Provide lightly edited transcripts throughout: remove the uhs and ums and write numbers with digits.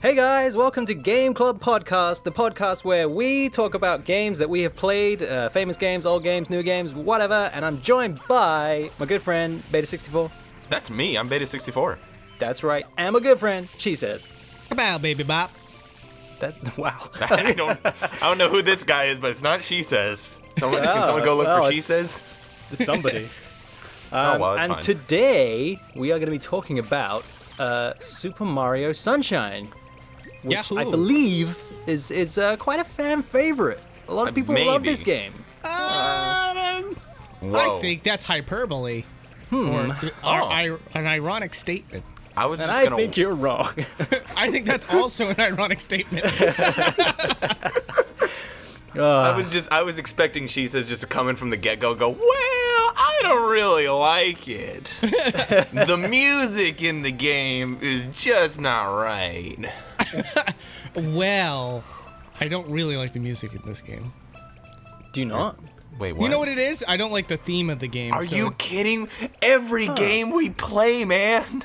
Hey guys, welcome to Game Club Podcast, the podcast where we talk about games that we have played, famous games, old games, new games, whatever, and I'm joined by my good friend, Beta64. That's me, I'm Beta64. That's right, and my good friend, She Says. Kabow, baby bop. Wow. I don't know who this guy is, but it's not She Says. Can someone go look for She Says? It's somebody. It's and fine. Today, we are going to be talking about Super Mario Sunshine, which Yahoo. I believe is quite a fan favorite. A lot of people love this game. I think that's hyperbole. Or an ironic statement. I was And just I gonna. think you're wrong. I think that's also an ironic statement. I was expecting She Says just to come in from the get-go, go, well, I don't really like it. The music in the game is just not right. Well, I don't really like the music in this game. Do you not? Wait, what? You know what it is? I don't like the theme of the game. Are you kidding? Every game we play, man.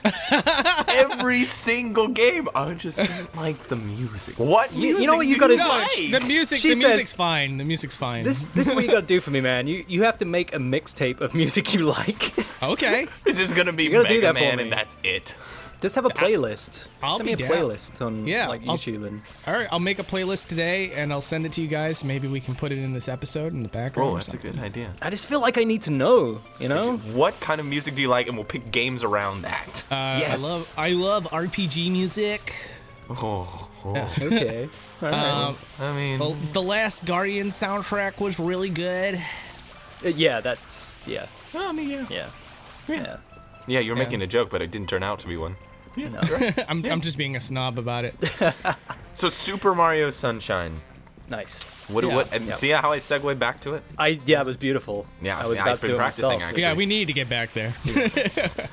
Every single game. I just don't like the music. What music? You know what you do gotta like? do? The music's says- fine. The music's fine. This is what you gotta do for me, man. You have to make a mixtape of music you like. Okay. It's just gonna be You gotta do Mega that for Man me. and that's it. Just have a playlist. I'll Send me a be down. playlist on like I'll YouTube and All right, I'll make a playlist today and I'll send it to you guys. Maybe we can put it in this episode in the background. Oh, or that's a something. good idea. I just feel like I need to know, you know? What kind of music do you like? And we'll pick games around that. Yes. I love RPG music. Okay. All right. I mean, The last Guardian soundtrack was really good. Yeah, that's yeah. I mean, Yeah. yeah, you were making a joke, but it didn't turn out to be one. No. I'm just being a snob about it. So Super Mario Sunshine. Nice. And see how I segue back to it? It was beautiful. Yeah, I was I've about to been do it practicing, myself. actually. Yeah, we need to get back there.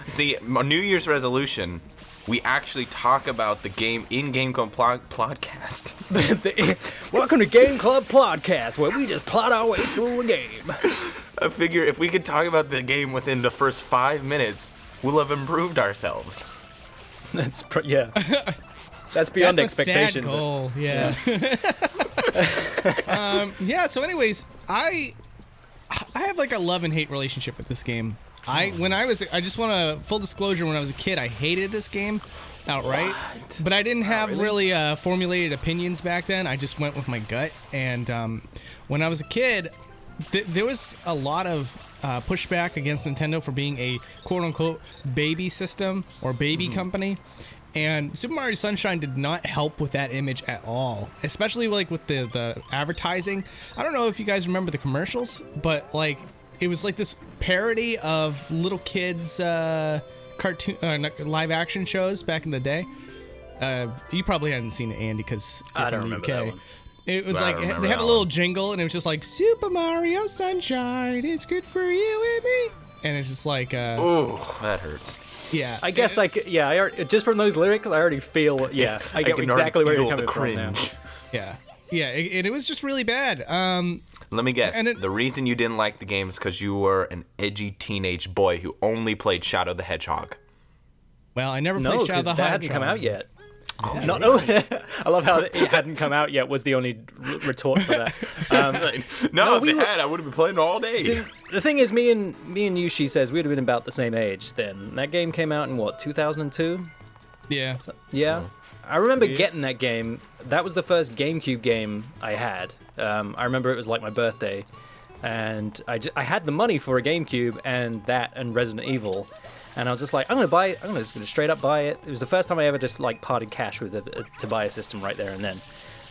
See, my New Year's resolution, we actually talk about the game in Game Club podcast. Welcome to Game Club Podcast, where we just plot our way through a game. I figure if we could talk about the game within the first 5 minutes, we'll have improved ourselves. That's That's beyond That's expectation. a sad goal. Yeah. So anyways, I have like a love and hate relationship with this game. I just want to full disclosure, when I was a kid, I hated this game outright. What? But I didn't have really formulated opinions back then. I just went with my gut. And when I was a kid, there was a lot of pushback against Nintendo for being a quote-unquote baby system or baby company. And Super Mario Sunshine did not help with that image at all, especially like with the advertising. I don't know if you guys remember the commercials, but like it was like this parody of little kids cartoon live action shows back in the day. You probably hadn't seen it, Andy, because I don't from the remember UK. that one. It was I like remember they had that a little one. jingle, and it was just like Super Mario Sunshine, it's good for you and me. And it's just like, Oh, that hurts. yeah. I guess I already, just from those lyrics, I already feel, I get I can exactly where already you're feel coming the from now. cringe. Yeah, it was just really bad. Let me guess. And The reason you didn't like the game is because you were an edgy teenage boy who only played Shadow the Hedgehog. Well, I never No, played Shadow because the that hadn't come out yet. No, I love how it hadn't come out yet was the only retort for that. No, if they had, I would have been playing all day. The thing is, me and you, She Says, we'd have been about the same age then. That game came out in what, 2002? Yeah. Yeah. I remember getting that game. That was the first GameCube game I had. I remember it was like my birthday, and I had the money for a GameCube and that and Resident Evil, and I was just like, I'm just gonna straight up buy it. It was the first time I ever just like parted cash with to buy a system right there and then,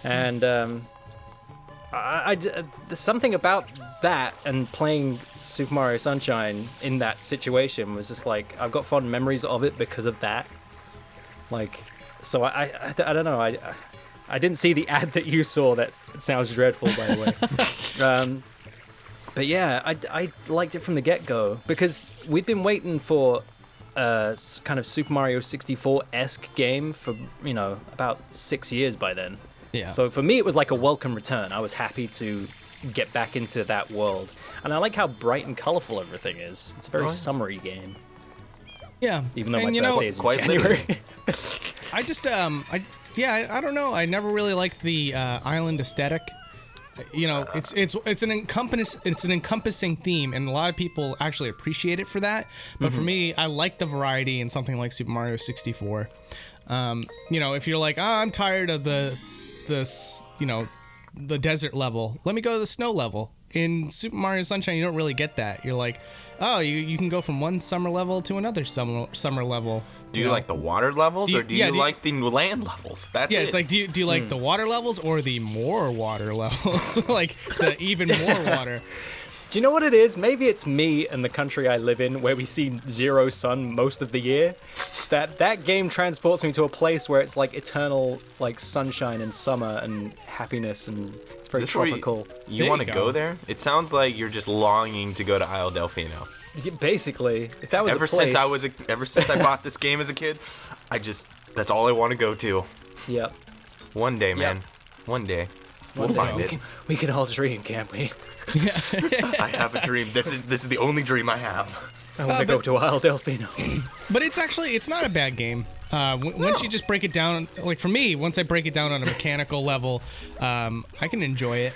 and there's something about that and playing Super Mario Sunshine in that situation was just like I've got fond memories of it because of that. Like, so I don't know. I didn't see the ad that you saw. That sounds dreadful, by the way. But yeah, I liked it from the get-go because we've been waiting for a kind of Super Mario 64-esque game for, about 6 years by then. Yeah. So for me, it was like a welcome return. I was happy to get back into that world. And I like how bright and colorful everything is. It's a very summery game. Yeah. Even though And my birthday is in quite January. I just Yeah, I don't know. I never really liked the island aesthetic. You know, it's an encompassing theme, and a lot of people actually appreciate it for that. But for me, I like the variety in something like Super Mario 64. You know, if you're like, I'm tired of the desert level, let me go to the snow level. In Super Mario Sunshine, you don't really get that. You're like, oh, you can go from one summer level to another summer level. Do you like the water levels, or do you like the land levels? That's it. It's like, do you like the water levels or the more water levels? Like the even more water. Do you know what it is? Maybe it's me and the country I live in where we see zero sun most of the year. That game transports me to a place where it's like eternal like sunshine and summer and happiness, and it's very tropical. You want to go there? It sounds like you're just longing to go to Isle Delfino. Yeah, basically, if that was ever a place... ever since I bought this game as a kid, that's all I want to go to. Yep. One day, man. One day. We'll find it. We can all dream, can't we? I have a dream. This is the only dream I have. I want to go to Isle Delfino. But it's not a bad game. Once you just break it down, like for me, once I break it down on a mechanical level, I can enjoy it.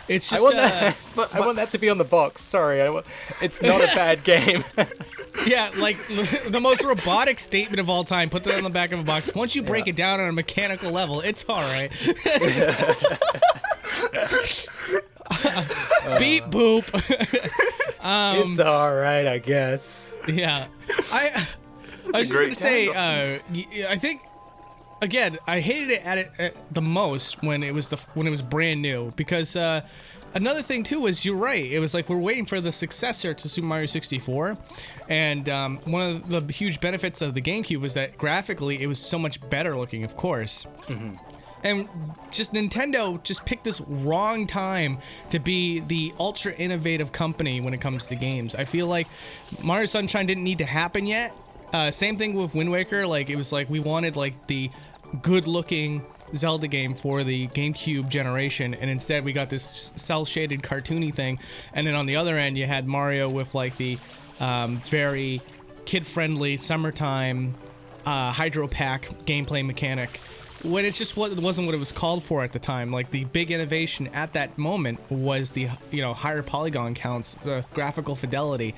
It's just I want that to be on the box. Sorry, it's not a bad game. Yeah, like the most robotic statement of all time. Put that on the back of a box. Once you break it down on a mechanical level, it's all right. Beep boop. It's all right, I guess. Yeah, I was just gonna say, I think. Again, I hated it at the most when it was brand new, because another thing too was, you're right, it was like we're waiting for the successor to Super Mario 64, and one of the huge benefits of the GameCube was that graphically it was so much better looking, of course. And just Nintendo just picked this wrong time to be the ultra innovative company when it comes to games. I feel like Mario Sunshine didn't need to happen yet. Same thing with Wind Waker. Like, it was like we wanted like the good-looking Zelda game for the GameCube generation, and instead we got this cel-shaded cartoony thing. And then on the other end, you had Mario with like the very kid-friendly summertime Hydro Pack gameplay mechanic, when it's just wasn't what it was called for at the time. Like, the big innovation at that moment was the higher polygon counts, the graphical fidelity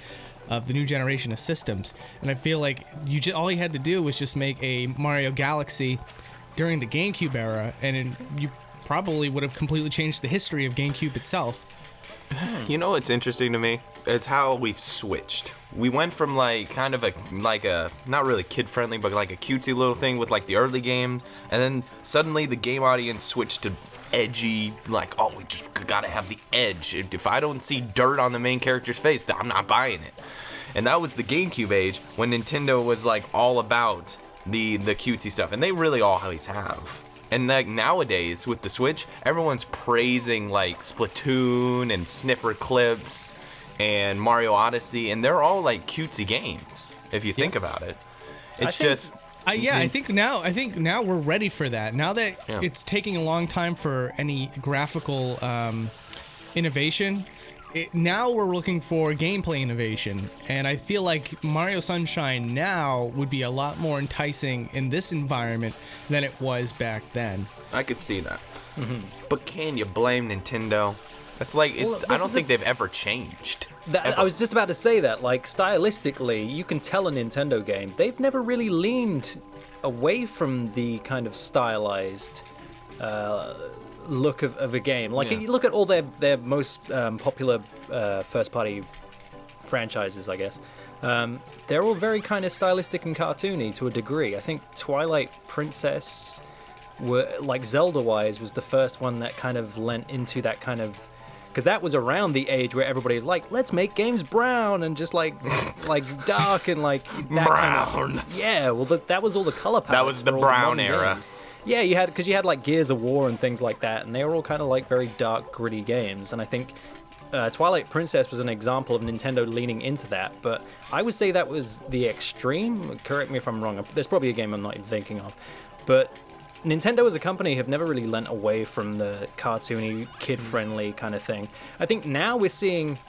of the new generation of systems. And I feel like all you had to do was just make a Mario Galaxy during the GameCube era, and you probably would have completely changed the history of GameCube itself. You know what's interesting to me? It's how we've switched. We went from like kind of a not really kid friendly, but like a cutesy little thing with like the early games, and then suddenly the game audience switched to edgy, like, oh, we just gotta have the edge. If I don't see dirt on the main character's face, then I'm not buying it. And that was the GameCube age, when Nintendo was like all about the cutesy stuff, and they really always have. And like nowadays with the Switch, everyone's praising like Splatoon and Snipper Clips and Mario Odyssey, and they're all like cutesy games if you think about it. It's just I think now we're ready for that. Now that it's taking a long time for any graphical innovation, now we're looking for gameplay innovation. And I feel like Mario Sunshine now would be a lot more enticing in this environment than it was back then. I could see that. But can you blame Nintendo? It's like, I don't think they've ever changed. I was just about to say that, like, stylistically, you can tell a Nintendo game, they've never really leaned away from the kind of stylized look of a game. Like, you look at all their most popular first-party franchises, I guess. They're all very kind of stylistic and cartoony to a degree. I think Twilight Princess, like Zelda-wise, was the first one that kind of lent into that kind of... Because that was around the age where everybody was like, let's make games brown and just like dark and like that brown. Well, that was all the color palettes. That was the brown era. Games. Yeah, you had like Gears of War and things like that, and they were all kind of like very dark, gritty games. And I think Twilight Princess was an example of Nintendo leaning into that. But I would say that was the extreme. Correct me if I'm wrong. There's probably a game I'm not even thinking of, but Nintendo as a company have never really lent away from the cartoony, kid-friendly kind of thing. I think now we're seeing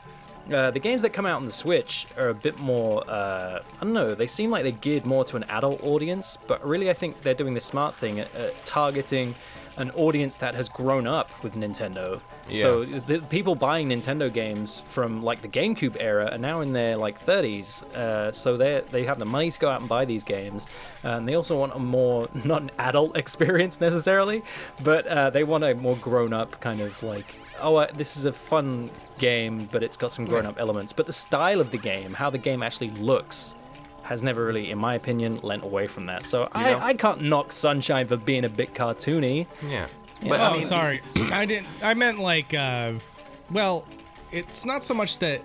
The games that come out on the Switch are a bit more, I don't know, they seem like they're geared more to an adult audience, but really I think they're doing the smart thing at targeting an audience that has grown up with Nintendo. Yeah. So the people buying Nintendo games from like the GameCube era are now in their like 30s, so they have the money to go out and buy these games, and they also want a more, not an adult experience necessarily, but they want a more grown-up kind of like, this is a fun game, but it's got some grown-up elements. But the style of the game, how the game actually looks, has never really, in my opinion, lent away from that. So I can't knock Sunshine for being a bit cartoony. Yeah. But, Oh, sorry. I didn't. I meant like, well, it's not so much that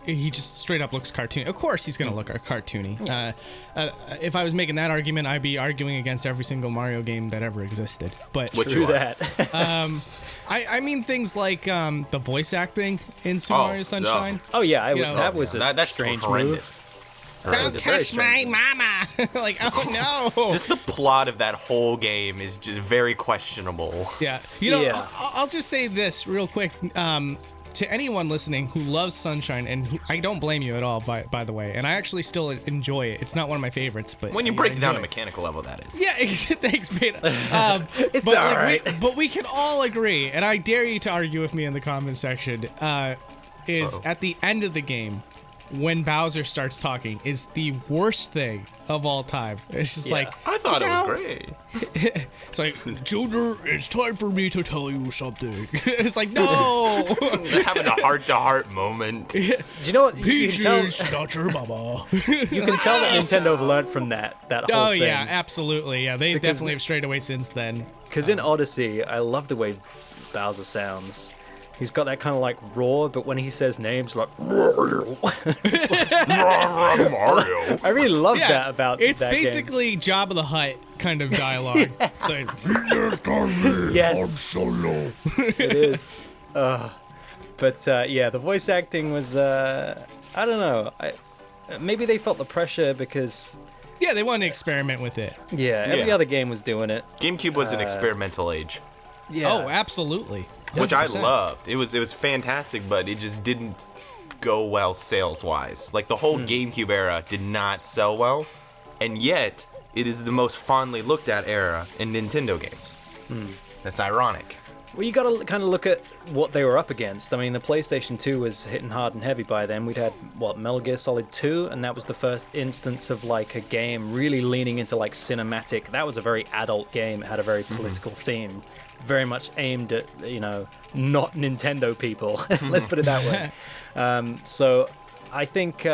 he just straight up looks cartoony. Of course, he's gonna look cartoony. Yeah. If I was making that argument, I'd be arguing against every single Mario game that ever existed. But True that. I mean things like the voice acting in Super Mario Sunshine. Oh yeah, that was that's strange horrendous. move. Don't touch my mama! Like, oh no! Just the plot of that whole game is just very questionable. Yeah, you know, Yeah. I'll just say this real quick. To anyone listening who loves Sunshine, and I don't blame you at all, by the way, and I actually still enjoy it. It's not one of my favorites, but When you break it down to enjoy mechanical level, that is. Yeah, thanks, Beta. It's but, all like, right. but we can all agree, and I dare you to argue with me in the comments section, is at the end of the game, when Bowser starts talking, is the worst thing of all time. It's just like, I thought it was "Down." great. It's like, Junior, it's time for me to tell you something. It's like, no! They're having a heart-to-heart moment. Do you know what? Peaches, not your mama. You can tell that Nintendo have learned from that whole Oh, thing. yeah, absolutely. Yeah, they Because definitely have strayed away since then. Because in Odyssey, I love the way Bowser sounds. He's got that kind of like roar, but when he says names, like Mario. I really love Yeah, that about it's that basically Jabba the Hutt kind of dialogue. So, game. Yes, solo. it is. But yeah, the voice acting was I don't know. Maybe they felt the pressure because Yeah, they wanted to experiment with it. every Yeah. other game was doing it. GameCube was an experimental age, Yeah. Oh, absolutely. which I 100%. loved. It was fantastic, but it just didn't go well sales-wise. Like the whole GameCube era did not sell well, and yet it is the most fondly looked at era in Nintendo games. That's ironic. Well, you got to kind of look at what they were up against. I mean, the PlayStation 2 was hitting hard and heavy by then. We'd had, Metal Gear Solid 2, and that was the first instance of, like, a game really leaning into, like, cinematic. That was a very adult game. It had a very political theme. Very much aimed at, not Nintendo people. Let's put it that way. So I think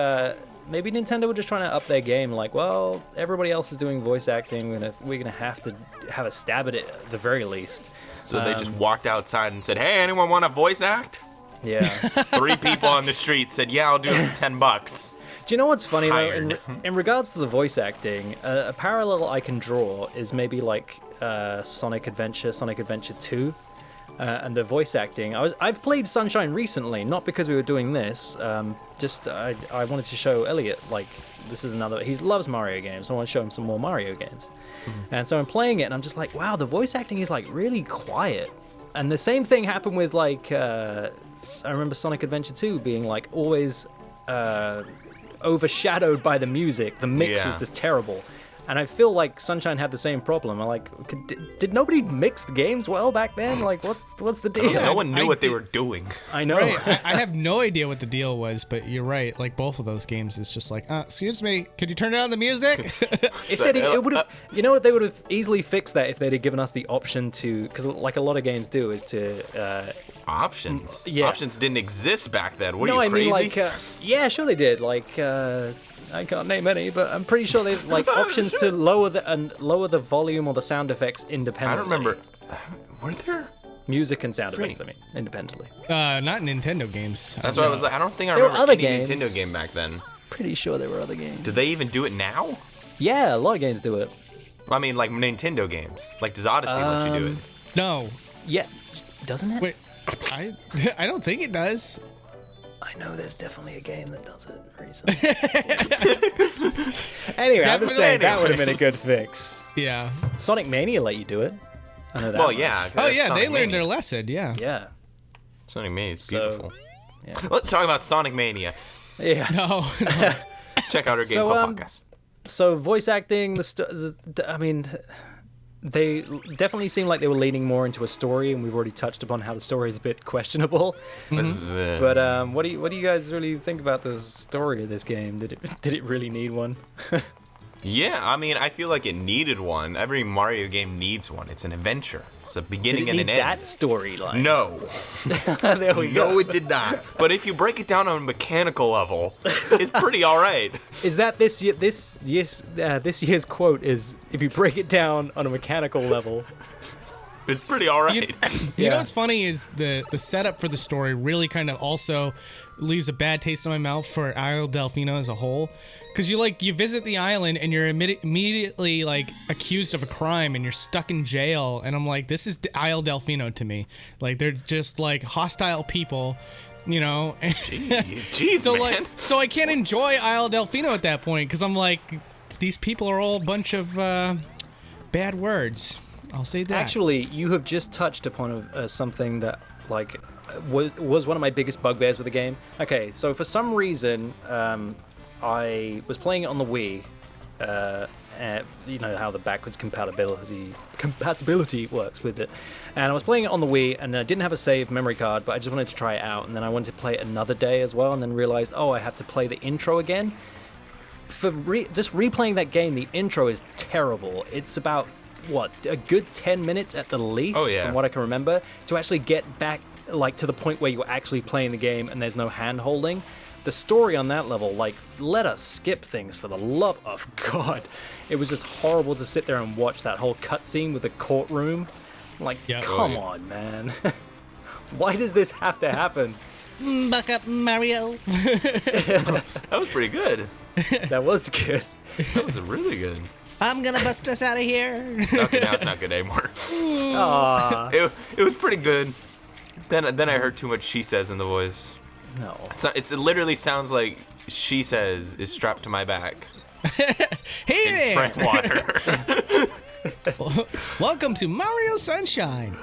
maybe Nintendo were just trying to up their game. Like, well, everybody else is doing voice acting. We're gonna have to have a stab at it at the very least. So they just walked outside and said, "Hey, anyone want a voice act?" Yeah. 3 people on the street said, "Yeah, I'll do it for $10." Do you know what's funny though? Hired. In regards to the voice acting, a parallel I can draw is maybe like Sonic Adventure 2, and the voice acting. I've played Sunshine recently, not because we were doing this. Just I wanted to show Elliot, like, this is another. He loves Mario games. So I want to show him some more Mario games. And so I'm playing it, and I'm just like, wow, the voice acting is like really quiet. And the same thing happened with like I remember Sonic Adventure 2 being like always overshadowed by the music. The mix was Yeah. just terrible. And I feel like Sunshine had the same problem. I'm like, did nobody mix the games well back then? Like, what's the deal? No one knew I what they did- were doing. I know. Right, I have no idea what the deal was, but you're right. Like both of those games, it's just like, excuse me, could you turn down the music? If they it would have, they would have easily fixed that if they'd have given us the option to, because like a lot of games do, is to. Options. Yeah. Options didn't exist back then. What No, are you I mean crazy? like, yeah, sure they did. Like, I can't name any, but I'm pretty sure there's like options to lower the volume or the sound effects independently. I don't remember. Were there? Music and sound effects. I mean, independently. Not Nintendo games. That's why I was like, I don't think I There were remember other any games. Nintendo game back then. Pretty sure there were other games. Do they even do it now? Yeah, a lot of games do it. I mean, like Nintendo games. Like, does Odyssey let you do it? No. Yeah, doesn't it? Wait, I don't think it does. I know there's definitely a game that does it recently. Anyway, I'm just saying that would have been a good fix. Yeah. Sonic Mania let you do it. I know that. Well, much. yeah. Oh that's yeah, Sonic they learned Mania. their lesson. Yeah. Yeah. Sonic Mania is So- beautiful. Let's talk about Sonic Mania. Yeah. No. Check out our Game So, Club podcast. So voice acting, I mean, they definitely seem like they were leaning more into a story, and we've already touched upon how the story is a bit questionable. But what do you guys really think about the story of this game? Did it really need one? Yeah, I mean, I feel like it needed one. Every Mario game needs one. It's an adventure. It's a beginning Did it and need an end. that storyline? No. There we go. No, it did not. But if you break it down on a mechanical level, it's pretty all right. Is that this year's quote? Is if you break it down on a mechanical level? It's pretty all right. You know what's funny is the setup for the story really kind of also leaves a bad taste in my mouth for Isle Delfino as a whole. Because you visit the island and you're immediately like accused of a crime and you're stuck in jail, and I'm like, this is Isle Delfino to me. Like they're just like hostile people, you know. Jeez, so man. so I can't enjoy Isle Delfino at that point because I'm like, these people are all a bunch of bad words. I'll say that. Actually, you have just touched upon something that like was one of my biggest bugbears with the game. Okay, so for some reason, I was playing it on the Wii. You know how the backwards compatibility works with it. And I was playing it on the Wii, and I didn't have a save memory card, but I just wanted to try it out. And then I wanted to play it another day as well, and then realized, oh, I have to play the intro again. For just replaying that game, the intro is terrible. It's about, what, a good 10 minutes at the least, from what I can remember, to actually get back like to the point where you're actually playing the game and there's no hand-holding. The story on that level, like, let us skip things for the love of God. It was just horrible to sit there and watch that whole cutscene with the courtroom. Like, come on, man. Why does this have to happen? Buck up, Mario. That was pretty good. That was good. That was really good. I'm gonna bust us out of here. Okay, now it's not good anymore. Aww. It was pretty good. Then I heard too much she says in the voice. No. It literally sounds like she says is strapped to my back. Hey in there. spraying water. Welcome to Mario Sunshine.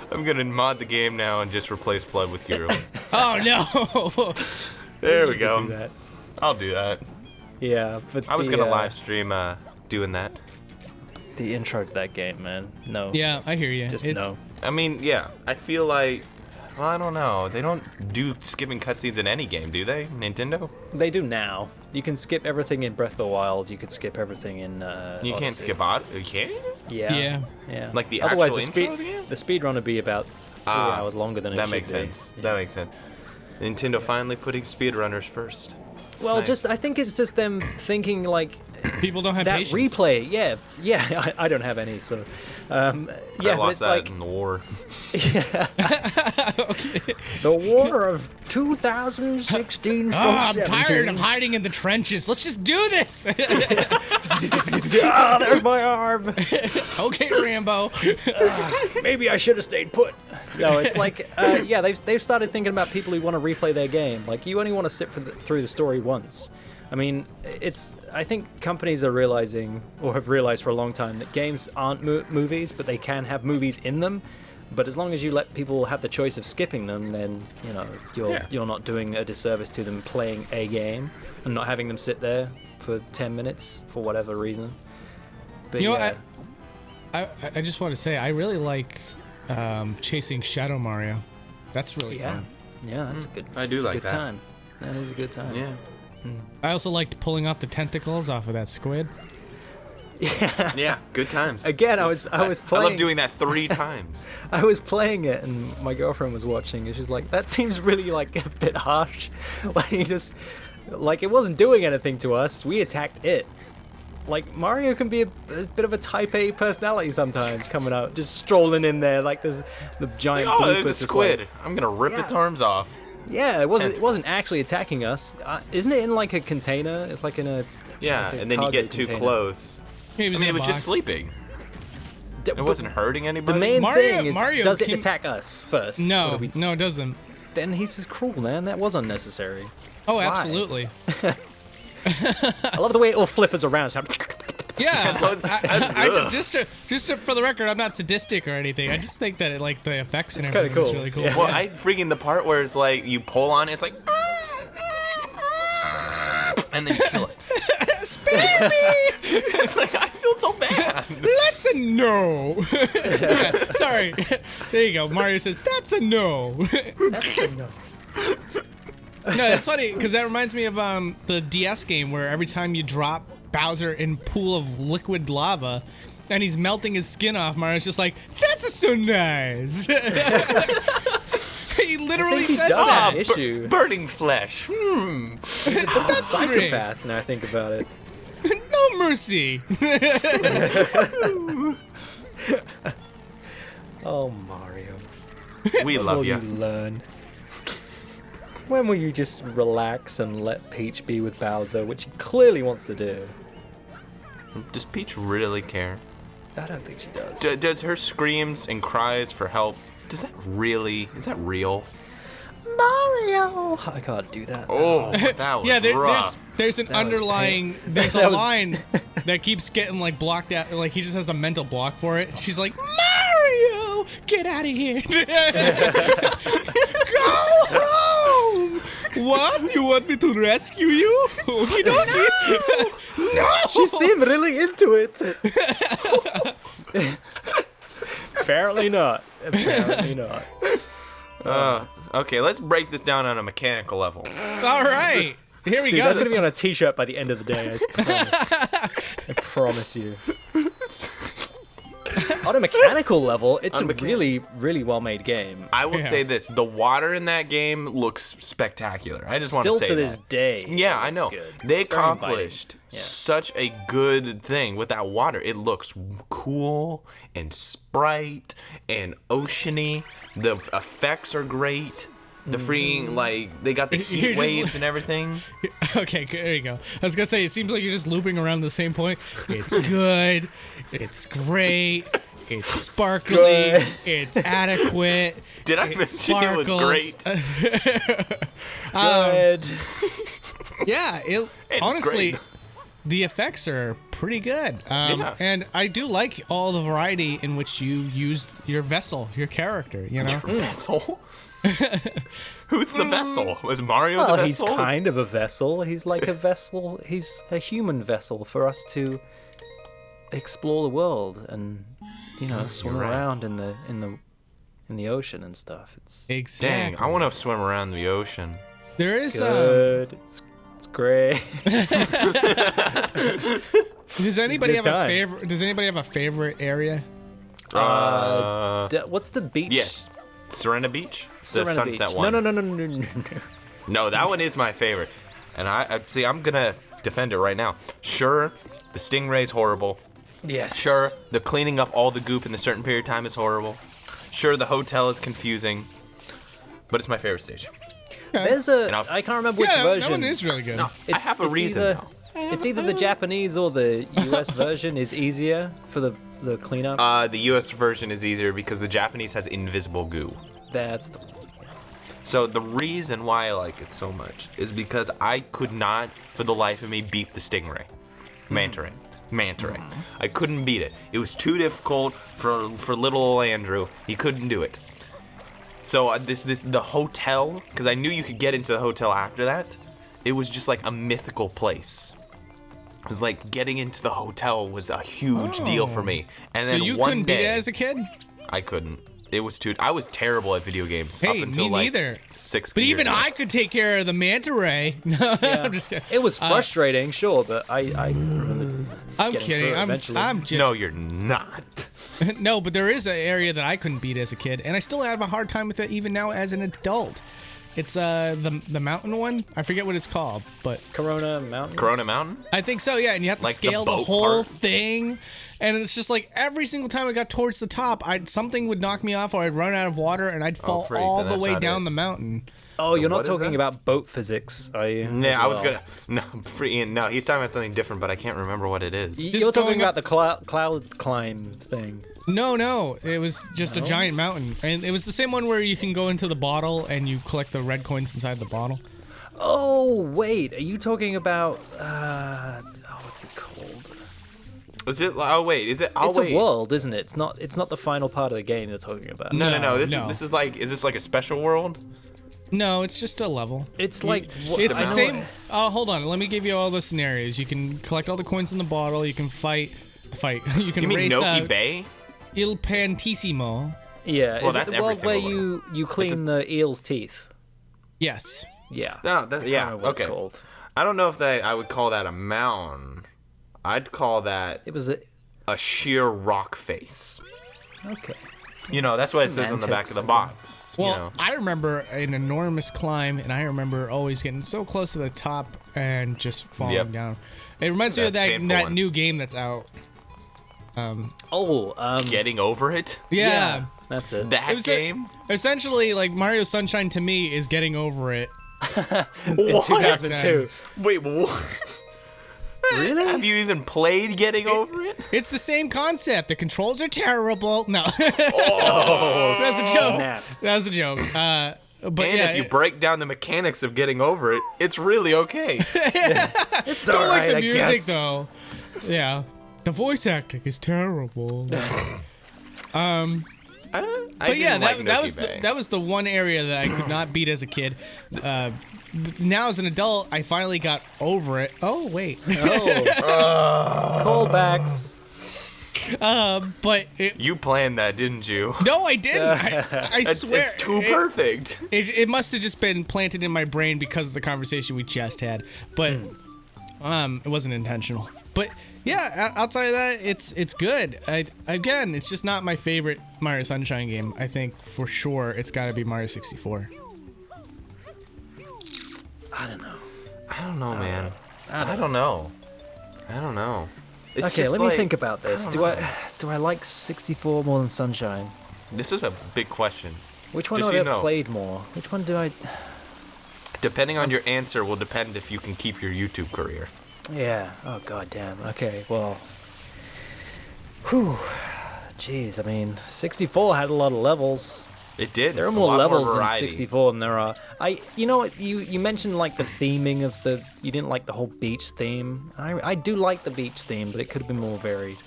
I'm gonna mod the game now and just replace Flood with Hero. Oh no. There we You could go. do that. I'll do that. Yeah, but I was gonna live stream doing that. the intro to that game, man. No. Yeah, I hear you. Just It's, no. I mean, yeah, I feel like, well, I don't know. They don't do skipping cutscenes in any game, do they? Nintendo? They do now. You can skip everything in Breath of the Wild. You could skip everything in. You can't Odyssey. skip You can? Yeah. Yeah. Like the Otherwise, actual intro of the game? the speed run would be about 3 hours longer than it That should makes be. sense. That makes sense. Nintendo finally putting speedrunners first. It's Well, nice. I think it's just them thinking like people don't have that patience. replay. Yeah. I don't have any, so I but lost it's that like in the war. the war of 2016. I'm tired of hiding in the trenches. Let's just do this. Ah, there's my arm. Okay, Rambo. Maybe I should have stayed put. No, it's like, they've started thinking about people who want to replay their game. Like, you only want to sit through the story once. I mean, I think companies are realizing, or have realized for a long time, that games aren't movies, but they can have movies in them. But as long as you let people have the choice of skipping them, then, you know, you're not doing a disservice to them playing a game and not having them sit there for 10 minutes for whatever reason. But You know, yeah. I just want to say I really like chasing Shadow Mario. That's really fun. Yeah, that's a good. I do that's like a good that. time. That is a good time. Yeah. I also liked pulling off the tentacles off of that squid. Yeah, good times. Again, I was I playing. love doing that 3 times. I was playing it, and my girlfriend was watching, and she's like, "That seems really like a bit harsh." Like it wasn't doing anything to us. We attacked it. Like Mario can be a bit of a Type A personality sometimes, coming out just strolling in there like there's the giant. Oh, bloopers there's a just squid. like- I'm gonna rip its arms off. yeah, it wasn't Tentacles. actually attacking us. Isn't it in like a container? It's like in a. Yeah, like a and then you cargo get too container. close. He I was mean, in it a was just box. sleeping. D- It but wasn't hurting anybody. The main Mario- thing is, Mario does it can- attack us first? Or No, do we- no, it doesn't. Then he's just cruel, man. That was unnecessary. Oh, absolutely. I love the way it all flippers around. So Yeah, for the record, I'm not sadistic or anything. I just think that the effects and everything kinda is cool. really cool. Yeah. Well, I freaking the part where it's like you pull on it, it's like, and then you kill it. Spare me! It's like I feel so bad. That's a no. Yeah, sorry. There you go. Mario says that's a no. No, it's funny because that reminds me of the DS game where every time you drop Bowser in pool of liquid lava and he's melting his skin off, Mario's just like, that's so nice. He literally says that. Issues. Burning flesh. That's Psychopath. Now I think about it. No mercy. Oh, Mario. We When love will you. you learn? When will you just relax and let Peach be with Bowser, which he clearly wants to do? Does Peach really care? I don't think she does. Does her screams and cries for help, is that real? Mario! I can't do that. Oh, that was Yeah, rough. there's an underlying, there's a line that keeps getting blocked out. Like he just has a mental block for it. She's like, Mario, get out of here. Go home. What? You want me to rescue you? Okie dokie. No. She seemed really into it. Apparently not. Apparently not. Okay, let's break this down on a mechanical level. All right. Here we Dude, go. that's gonna be on a t-shirt by the end of the day, I promise. I promise you. On a mechanical level, it's a really, really well-made game. I will Yeah. say this: the water in that game looks spectacular. I just want to Still say to this that. day. Yeah, I it know. looks good. They It's very inviting. accomplished Yeah. such a good thing with that water. It looks cool and sprite and oceany. The effects are great. The freeing, they got the You're heat just waves and everything. Okay, there you go. I was gonna say, it seems like you're just looping around the same point. It's good. It's great. It's sparkly. Good. It's adequate. Did I It mention it was sparkles. great? Good. Yeah, It's honestly, great. the effects are pretty good. Yeah. And I do like all the variety in which you used your vessel, your character, you know? Vessel? Who's the vessel? Was Mario Well, the he's vessel? kind of a vessel. He's like a vessel. He's a human vessel for us to explore the world and, swim right. around in the ocean and stuff. It's Exactly. Dang, I want to swim around the ocean. There is good. It's great. does anybody good have a time. favorite? Does anybody have a favorite area? What's the beach? Yes. Serena Beach? The Serena sunset Beach. one. No. No, that one is my favorite. And I see, I'm going to defend it right now. Sure, the stingray's horrible. Yes. Sure, the cleaning up all the goop in a certain period of time is horrible. Sure, the hotel is confusing. But it's my favorite stage. There's I can't remember which Yeah, version. that one is really good. I have a reason Either, now. it's either the Japanese or the US version is easier for the cleanup. The US version is easier because the Japanese has invisible goo. That's the one. So the reason why I like it so much is because I could not, for the life of me, beat the stingray. Manta ray. I couldn't beat it. It was too difficult for little old Andrew. He couldn't do it. So the hotel, because I knew you could get into the hotel after that. It was just like a mythical place. It was like getting into the hotel was a huge deal for me. And So then you one couldn't beat day, it as a kid? I couldn't. It was I was terrible at video games up Hey, until me neither. 6 But years even ago. I could take care of the manta ray. No, I'm just kidding. It was frustrating, sure, but I remember. I'm getting kidding. through it eventually. I'm just No, you're not. no, but there is an area that I couldn't beat as a kid, and I still have a hard time with it even now as an adult. It's the mountain one. I forget what it's called, but Corona Mountain. Corona Mountain? I think so. Yeah, and you have to Like the scale the boat whole part? thing, and it's just like every single time I got towards the top, something would knock me off, or I'd run out of water, and I'd fall freak, all then the that's way not down it. the mountain. Oh, you're What not is talking that? about boat physics, are you? Yeah, as I was well? gonna. No, he's talking about something different, but I can't remember what it is. Just You're talking going about the cloud climb thing. No, it was just a giant mountain, and it was the same one where you can go into the bottle and you collect the red coins inside the bottle. Oh, wait. Are you talking about what's it called? Is it? Oh wait, is it? Oh, It's wait. a world, isn't it? It's not the final part of the game you're talking about. No. No. This is like. Is this like a special world? No, it's just a level. It's like It's the same. Hold on. Let me give you all the scenarios. You can collect all the coins in the bottle. You can fight. You can You mean race Noki Bay? Il Pantissimo. Yeah, Well, is that's it the every world where single you clean the eel's teeth? Yes. Yeah. No, I don't yeah, know what okay. it's called. I don't know if I would call that a mountain. I'd call that It was a sheer rock face. okay. You know, that's what it says on the back of the box. Well, you know? I remember an enormous climb, and I remember always getting so close to the top and just falling Yep. down. It reminds me of That's that painful that one. new game that's out. Getting over it? Yeah. That's it. That It was game? Essentially, like Mario Sunshine to me is getting over it. In What? 2002. Wait, what? Really? Have you even played Getting Over It? It's the same concept. The controls are terrible. No, Oh, that's a joke. snap. That was a joke. But And yeah, if you break down the mechanics of Getting Over It, it's really okay. It's don't alright, like the I music guess. though. Yeah, the voice acting is terrible. But yeah, that was the one area that I could not beat as a kid. Now as an adult, I finally got over it. Oh wait, Callbacks. but You planned that, didn't you? no, I didn't. I swear, It's too perfect. It must have just been planted in my brain because of the conversation we just had. But it wasn't intentional. But yeah, outside of that, it's good. Again, it's just not my favorite Mario Sunshine game. I think for sure it's got to be Mario 64. I don't know. I don't know, man. I don't know. It's Okay, just let me like- think about this. Do I like 64 more than Sunshine? This is a big question. Which one Just do so I you know. played more? Which one do I? Depending on your answer will depend if you can keep your YouTube career. Yeah. Oh god damn. Okay. Well. Whew. Jeez. I mean, 64 had a lot of levels. It did. There are A more lot levels in variety. 64 than there are. You know what? You mentioned like the theming of the. You didn't like the whole beach theme. I do like the beach theme, but it could have been more varied.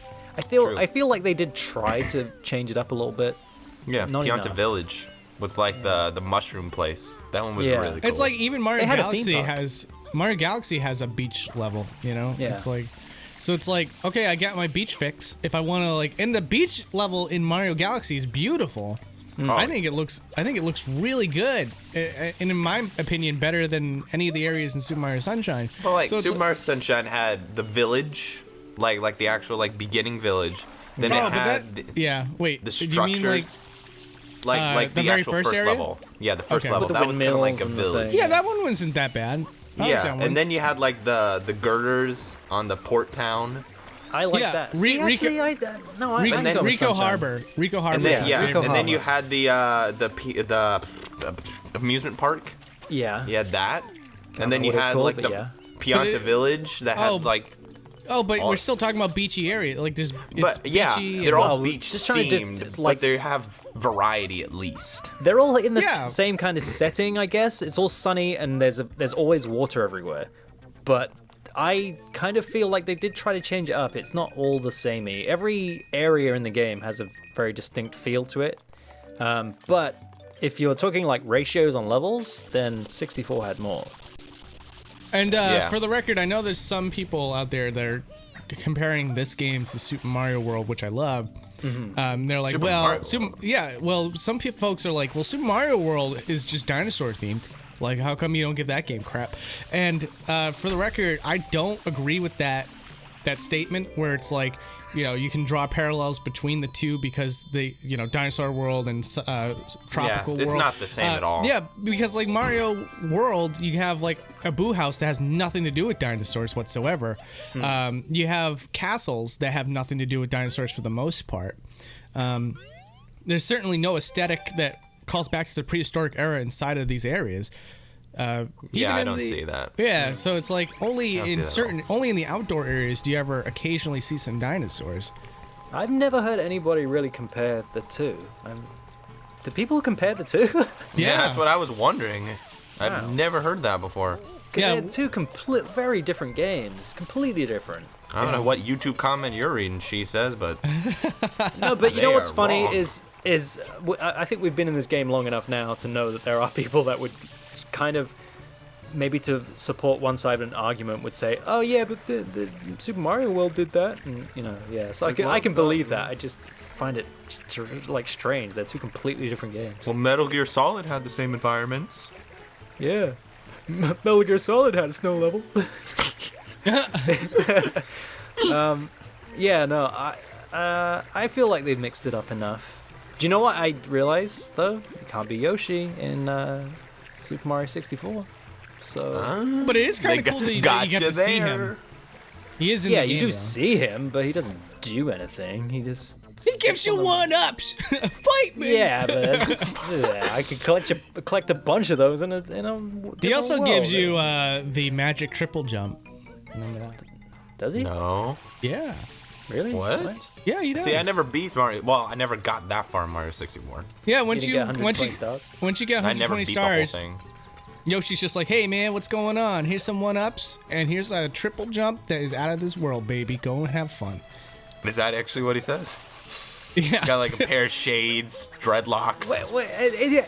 True. I feel like they did try to change it up a little bit. Yeah, Not Pianta enough. Village was like the mushroom place. That one was Yeah. really cool. It's like even Mario They had a theme Galaxy park. Mario Galaxy has a beach level. You know, Yeah. it's like. So it's like, okay, I got my beach fix. If I want to like, and the beach level in Mario Galaxy is beautiful. I think it looks really good, and in my opinion, better than any of the areas in Super Mario Sunshine. Well, like So it's Super Mario Sunshine had the village, like the actual like beginning village. Then it had yeah. Wait, the do you structures, mean like the the very actual first first area? level. Yeah, the first Okay. level. With the That was kind of like a windmills and the village. thing. yeah, that one wasn't that bad. I like that Yeah, one. and then you had like the girders on the port town. I like Yeah, that. See, See, actually, I no, I Rico, I'd go with Rico Sunshine. Harbor. Rico Harbor. And then is yeah, my Rico favorite. and then you Harbor. had the amusement park. Yeah. You had that, and then remember you what it's had called, like but the yeah. Pianta But it- Village that Oh, had like. Oh, but all- we're still talking about beachy area. Like there's, it's But yeah, beachy. they're and- all Well, beach just trying to themed, like- but they have variety at least. They're all in the Yeah. same kind of setting, I guess. It's all sunny and there's always water everywhere. But I kind of feel like they did try to change it up. It's not all the samey. Every area in the game has a very distinct feel to it. But if you're talking like ratios on levels, then 64 had more. And Yeah. for the record, I know there's some people out there that are comparing this game to Super Mario World, which I love. They're like, Super Mario some folks are like, well, Super Mario World is just dinosaur themed. Like, how come you don't give that game crap? And for the record, I don't agree with that statement where it's like, you can draw parallels between the two because Dinosaur World and Tropical World. it's not the same at all. Yeah, because like Mario World, you have like a Boo House that has nothing to do with dinosaurs whatsoever. You have castles that have nothing to do with dinosaurs for the most part. There's certainly no aesthetic that calls back to the prehistoric era inside of these areas. Yeah, Even I in don't the- see that. Yeah, so it's like only don't see in that at only in the outdoor areas do you ever occasionally see some dinosaurs. I've never heard anybody really compare the two. Do people compare the two? Yeah, Yeah. that's what I was wondering. Wow. I've never heard that before. Yeah. They're two very different games. Completely different. I don't know what YouTube comment you're reading, she says, but No, but you They know what's are funny wrong. I think we've been in this game long enough now to know that there are people that would kind of maybe to support one side of an argument would say, oh yeah, but the Super Mario World did that, and yeah. So I can believe that. I just find it like strange. They're two completely different games. well, Metal Gear Solid had the same environments. Yeah. Metal Gear Solid had a snow level. Yeah, no, I feel like they've mixed it up enough. Do you know what I realized though? It can't be Yoshi in Super Mario 64. So But it is kind of cool that you get to see him. He is in yeah, the game, you do though. see him, but he doesn't do anything. He just He gives you one-ups. Fight me. Yeah, but I could collect a bunch of those in a. He also world. gives you the magic triple jump. Remember that? Does he? No. Yeah. Really? What? Yeah, he does. See, I never beat Mario. Well, I never got that far in Mario 64. Yeah, You once didn't you get 120 once stars. you get I never 120 beat the whole stars, thing. Yoshi's just like, hey man, what's going on? Here's some one-ups, and here's a triple jump that is out of this world, baby. Go and have fun. Is that actually what he says? Yeah. He's got like a pair of shades, dreadlocks. Wait,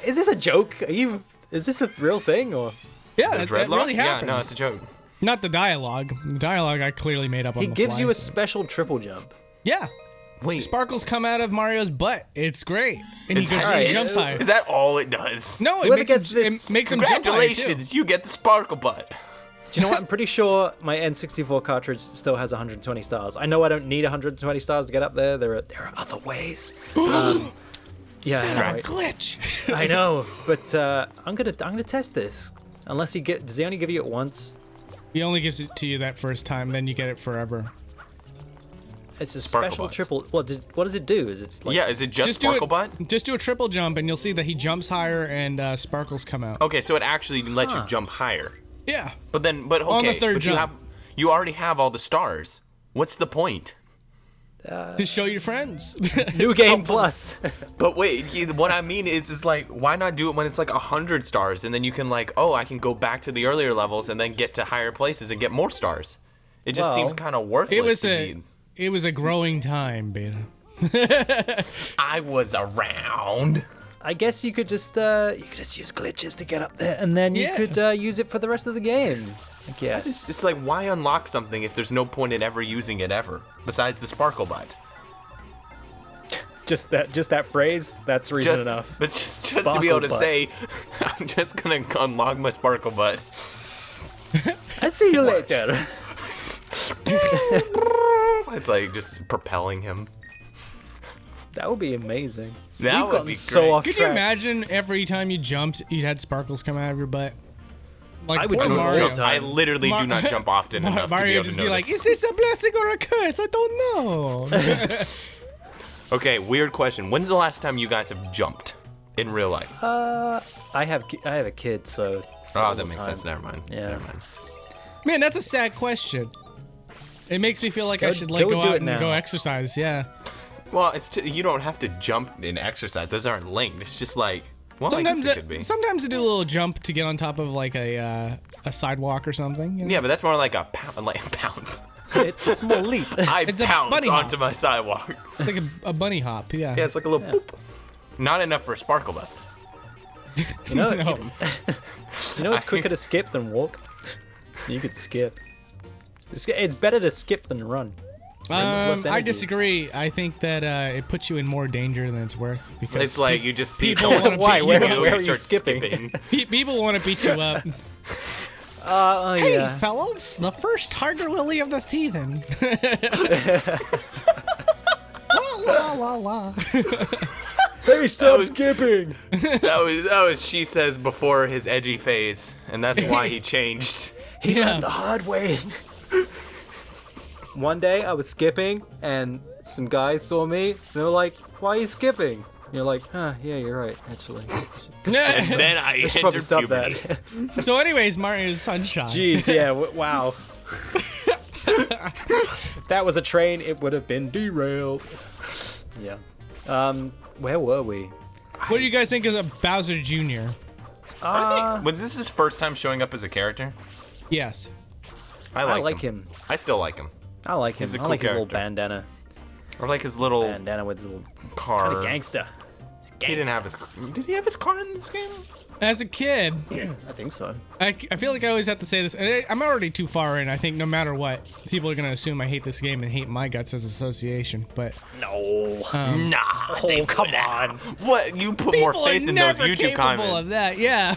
is this a joke? Is this a real thing or? Yeah, The that dreadlocks? really Yeah, happens. no, it's a joke. Not the dialogue. The dialogue I clearly made up on He the gives fly. you a special triple jump. Yeah. Wait, Sparkles come out of Mario's butt. It's great. And he is goes that, and he right? jumps high. is that all it does? No, it Whoever makes, gets him, this- it makes him jump high, too. Congratulations, you get the sparkle butt. Do you know what? I'm pretty sure my N64 cartridge still has 120 stars. I know I don't need 120 stars to get up there. There are other ways. Yeah, Son of a right. glitch. I know, but I'm gonna test this. Unless does he only give you it once? He only gives it to you that first time, then you get it forever. It's a Sparkle special butt. triple. What does it do? Is it like? Yeah, is it just do sparkle it, butt? Just do a triple jump, and you'll see that he jumps higher and sparkles come out. Okay, so it actually lets you jump higher. Yeah. But okay, On the third but jump. you already have all the stars. What's the point? To show your friends. New Game Plus? But wait, what I mean is like, why not do it when it's like 100 stars, and then you can like, oh, I can go back to the earlier levels and then get to higher places and get more stars. It just seems Well, kind of worthless. It was a growing time, Beta. I was around. I guess you could just use glitches to get up there, and then you Yeah. could use it for the rest of the game. I guess. It's like, why unlock something if there's no point in ever using it ever, besides the sparkle butt? Just that phrase. That's reason enough. But just to be able to Sparkle butt. say, I'm just gonna unlock my sparkle butt. I see you later. It's like just propelling him. That would be amazing. That We've would gotten be so great. off Could track. you imagine every time you jumped, you had sparkles come out of your butt? Like I would poor do it all the Mario. time. I literally do not jump often enough to be Mario able to just notice. be like, is this a blessing or a curse? I don't know. Okay, weird question. When's the last time you guys have jumped in real life? I have a kid, so. Oh, that makes sense. Never mind. Yeah. Never mind. Man, that's a sad question. It makes me feel like I Go- should like go go do out it and now. go exercise. Yeah. Well, you don't have to jump in exercise. Those aren't linked. It's just like, well, I guess it could be. Sometimes I do a little jump to get on top of like a sidewalk or something. You know? Yeah, but that's more like a pounce. It's a small leap. I It's a pounce bunny hop. onto my sidewalk. It's like a bunny hop. Yeah. Yeah, it's like a little boop. Not enough for a sparkle butt. You know, No. you know it's quicker to skip than walk. You could skip. It's better to skip than to run. less I energy. disagree. I think that it puts you in more danger than it's worth. Because It's like you just see people someone wanna Why? beat Where- you up. where and are you you start skipping? People want to beat you up. Oh yeah. fellas, the first Tiger Lily of the season. la la la. Hey, stop was- skipping. that was she says before his edgy phase, and that's why he changed. He Yeah. learned the hard way. One day I was skipping and some guys saw me and they were like, "Why are you skipping?" And you're like, "Huh, yeah, you're right, actually." And then I I should probably entered stop puberty. that. So, anyways, Mario's Sunshine. Jeez, yeah, wow. If that was a train, it would have been derailed. Yeah. Where were we? What do you guys think of Bowser Jr.? Was this his first time showing up as a character? Yes. I like him. I still like him. I like him. He's a I cool like his little character. bandana. Or like his little Bandana with his little car. kind of gangster. He's He didn't gangster. have his. Did he have his car in this game? As a kid, I think so. I feel like I always have to say this. And I'm already too far in. I think no matter what, people are going to assume I hate this game and hate my guts as association. But No. Nah. Oh, come on. What? You put more people are faith in those never YouTube capable comments. of that. Yeah.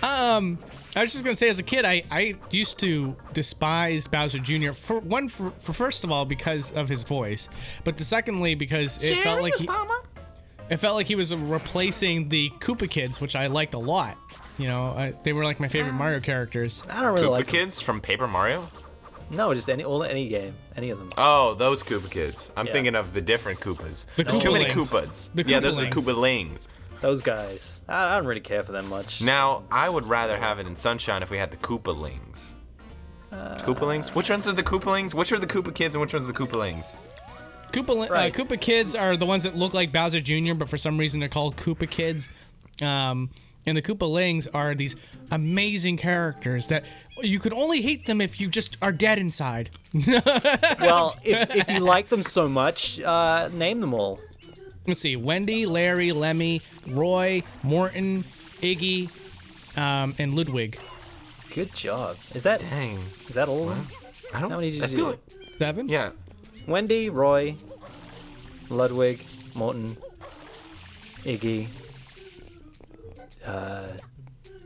I was just gonna say, as a kid, I used to despise Bowser Jr. for first of all because of his voice, but secondly because it felt like he was replacing the Koopa Kids, which I liked a lot. You know, they were like my favorite Mario characters. I don't really Koopa like them. Kids from Paper Mario? No, just any game, any of them. Oh, those Koopa Kids. I'm Yeah. thinking of the different Koopas. The There's too many Koopalings. Koopas. The Yeah, those are Koopalings. Koopalings. Those guys. I don't really care for them much. Now, I would rather have it in Sunshine if we had the Koopalings. Koopalings? Which ones are the Koopalings? Which are the Koopa Kids and which ones are the Koopalings? Right. Koopa Kids are the ones that look like Bowser Jr., but for some reason they're called Koopa Kids. And the Koopalings are these amazing characters that you could only hate them if you just are dead inside. Well, if you like them so much, name them all. Let's see: Wendy, Larry, Lemmy, Roy, Morton, Iggy, and Ludwig. Good job. Is that Dang. all of them? I don't How many did you I do? feel like, 7? yeah. Wendy, Roy, Ludwig, Morton, Iggy,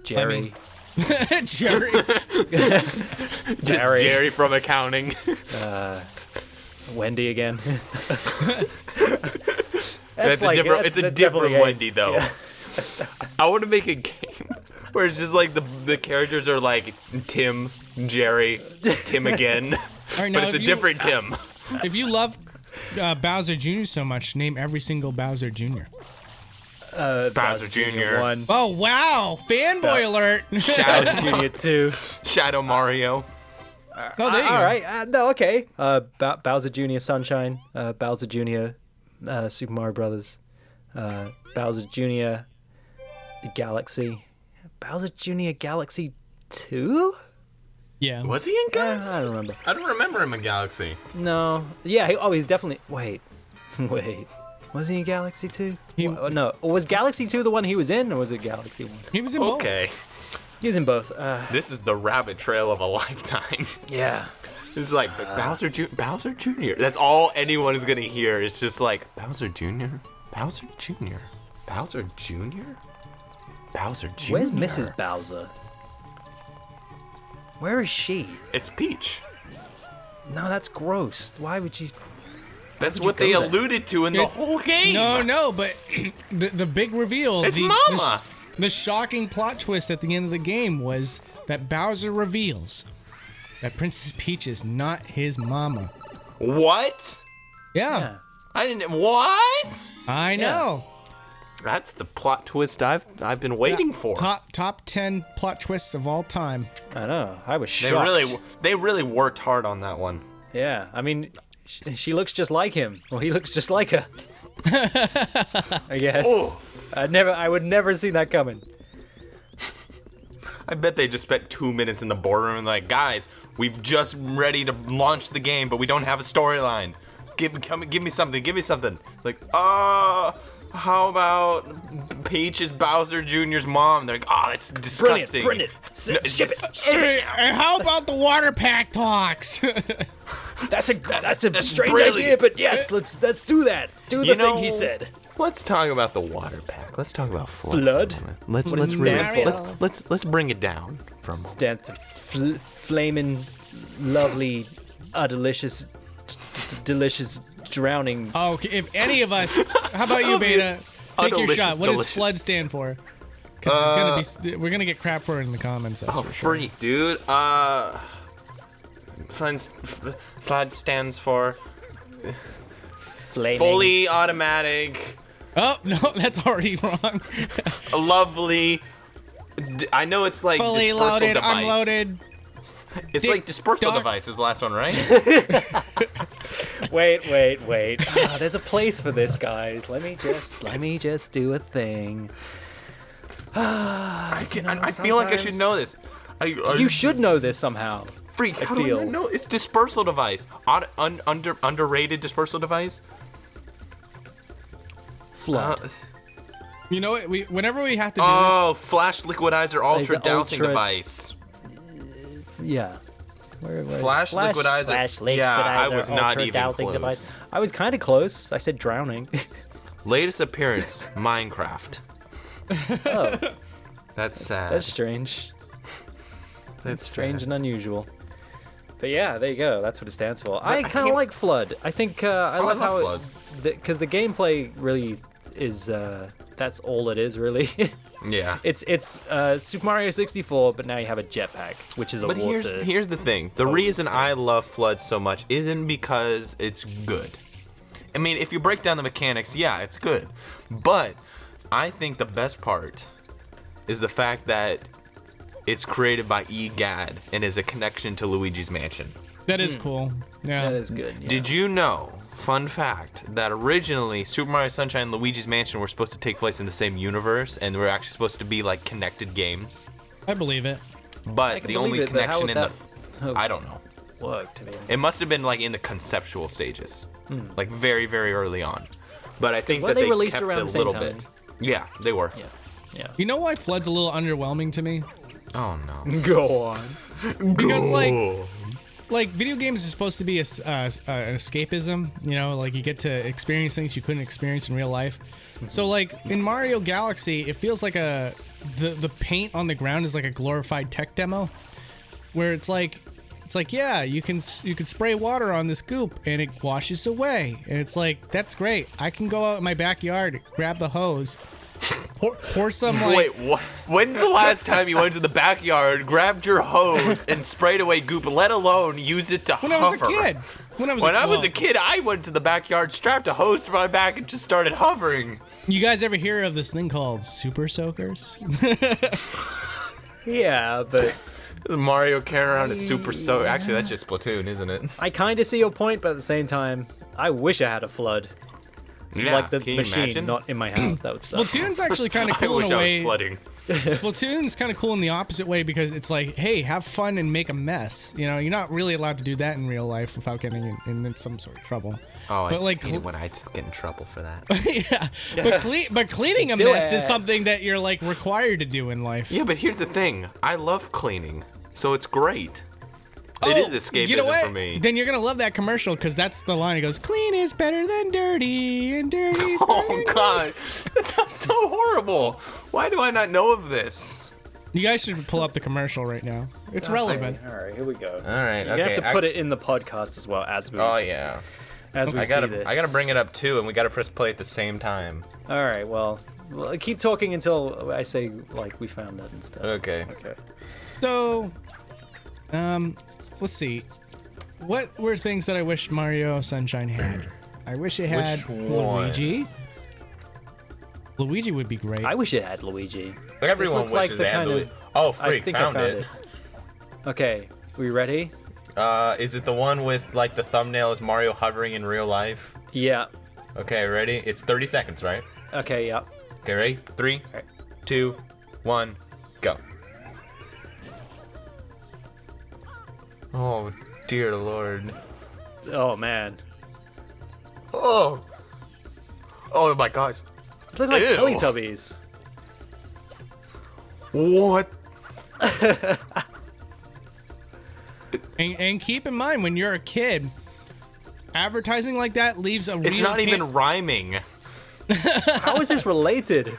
Jerry, Jerry. Just Jerry. Jerry from accounting. Wendy again. That's a different. It's a different Wendy though. Yeah. I want to make a game where it's just like the characters are like Tim, Jerry, Tim again, All right, now but it's a if you- different Tim. If you love Bowser Jr. so much, name every single Bowser Jr. Bowser Jr. 1, Oh wow! Fanboy alert! Shadow, Junior 2. Shadow Mario. Oh, there you All go. right. No, okay. Bowser Jr. Sunshine. Bowser Jr. Super Mario Brothers. Bowser Jr. Galaxy. Bowser Jr. Galaxy 2? Yeah. Was he in Galaxy? I don't remember. I don't remember him in Galaxy. No. Yeah. He's definitely. Wait. Was he in Galaxy 2? No. Was Galaxy 2 the one he was in, or was it Galaxy 1? He was in both. Okay, He was in both. this is the rabbit trail of a lifetime. Yeah. It's like Bowser Jr. That's all anyone is gonna hear. It's just like Bowser Jr. Bowser Jr. Bowser Jr. Bowser Jr. Where's Mrs. Bowser? Where is she? It's Peach. No, that's gross. Why would you? That's would you what they go there? alluded to in the whole game. No, but the big reveal. It's the, Mama. The shocking plot twist at the end of the game was that Bowser reveals that Princess Peach is not his mama. What? Yeah. I didn't. What? I know. That's the plot twist I've been waiting for. Top 10 plot twists of all time. I know. I was They shocked. really worked hard on that one. Yeah. I mean, she looks just like him. Well, he looks just like her. I guess. Oh. I would never see that coming. I bet they just spent 2 minutes in the boardroom and like, guys, we've just ready to launch the game, but we don't have a storyline. Give me something. It's like, how about Peach is Bowser Jr.'s mom? They're like, oh, that's disgusting. Brilliant. No, Ship it's- it. And how about the water pack talks? That's a strange brilliant. idea, but yes, let's do that. Do the thing he said. Let's talk about the water pack. Let's talk about flood. Flood? for a moment. Let's What does it really stand for? let's bring it down from. Stands for flaming, lovely, delicious, delicious drowning. Okay, if any of us, how about you, Beta? Take your Delicious, shot. What does delicious. FLOOD stand for? Because we're gonna get crap for it in the comments. That's Oh, for sure. freak, dude. FLOOD stands for Flaming. fully automatic, Oh no, that's already wrong. lovely. I know it's like Fully dispersal loaded, device. unloaded. It's Dick like dispersal duck. device is the last one, right? Wait. There's a place for this, guys. Let me just do a thing. I feel like I should know this. You should know this somehow. Freak, I how do I feel. not know? It's dispersal device. Underrated dispersal device. Flood. You know what? Whenever we have to do Oh, flash liquidizer ultra It's dousing ultra- device. Yeah. Where- Flash liquidizer. Flash Yeah, I liquidizer, was not ultra even dowsing close. device. I was kind of close. I said drowning. Latest appearance, Minecraft. Oh, That's sad. that's strange. That's Strange sad. and unusual. But yeah, there you go. That's what it stands for. I I kind can't- of like Flood. I think I love how Flood. because the gameplay really is. That's all it is, really. Yeah. It's Super Mario 64, but now you have a jetpack, which is a But water. here's the thing. The reason I love Flood so much isn't because it's good. I mean, if you break down the mechanics, yeah, it's good. But I think the best part is the fact that it's created by EGAD and is a connection to Luigi's Mansion. That is cool. Yeah. That is good. Yeah. Did you know, fun fact, that originally Super Mario Sunshine and Luigi's Mansion were supposed to take place in the same universe and were actually supposed to be like connected games? I believe it. But can the believe only it, but how connection would in the that have I don't know. worked? I mean, It must have been like in the conceptual stages, like very, very early on. But I think Weren't that they they released kept around a the same little time? bit. Yeah, they were. yeah. You know why Flood's a little underwhelming to me? Oh no. Go on. Because like video games are supposed to be an escapism, you know, like you get to experience things you couldn't experience in real life. So like in Mario Galaxy, it feels like the paint on the ground is like a glorified tech demo, where it's like yeah, you can spray water on this goop and it washes away, and it's like that's great. I can go out in my backyard, grab the hose, pour some like. Wait, what? When's the last time you went to the backyard, grabbed your hose, and sprayed away goop, let alone use it to When hover? I was a kid. When I was a kid, I went to the backyard, strapped a hose to my back, and just started hovering. You guys ever hear of this thing called super soakers? Yeah, but Mario carrying around a super so. Actually, that's just Splatoon, isn't it? I kind of see your point, but at the same time, I wish I had a Flood. Yeah, Like the can you machine, imagine? not in my house. That would suck. Splatoon's actually kind of I cool wish in a I was way. flooding. Splatoon's kind of cool in the opposite way because it's like, hey, have fun and make a mess. You know, you're not really allowed to do that in real life without getting in some sort of trouble. Oh, But, like, when I just get in trouble for that. Yeah, but cleaning a Do mess it. is something that you're like required to do in life. Yeah, but here's the thing. I love cleaning, so it's great. It is escapism you know what? for me. Then you're gonna love that commercial because that's the line. It goes, "Clean is better than dirty, and dirty is better Oh than God, that sounds so horrible. Why do I not know of this? You guys should pull up the commercial right now. It's relevant. All right, here we go. All right, You have to put it in the podcast as well as we Oh yeah, as we I see gotta this. bring it up too, and we gotta press play at the same time. All right, well, keep talking until I say like we found it and stuff. Okay. Okay. So, let's see. What were things that I wish Mario Sunshine had? I wish it had Which one? Luigi. Luigi would be great. I wish it had Luigi. Everyone looks like wishes the they had kind Louis. of- Oh, I freak! think Found I found it. it. Okay, we ready? Is it the one with like the thumbnail is Mario hovering in real life? Yeah. Okay, ready? It's 30 seconds, right? Okay, yeah. Okay, ready? 3, 2, 1, go. Oh, dear Lord. Oh man. Oh. Oh my gosh. It looks like Ew. Teletubbies. What? And keep in mind, when you're a kid, advertising like that leaves a It's real not even rhyming. How is this related?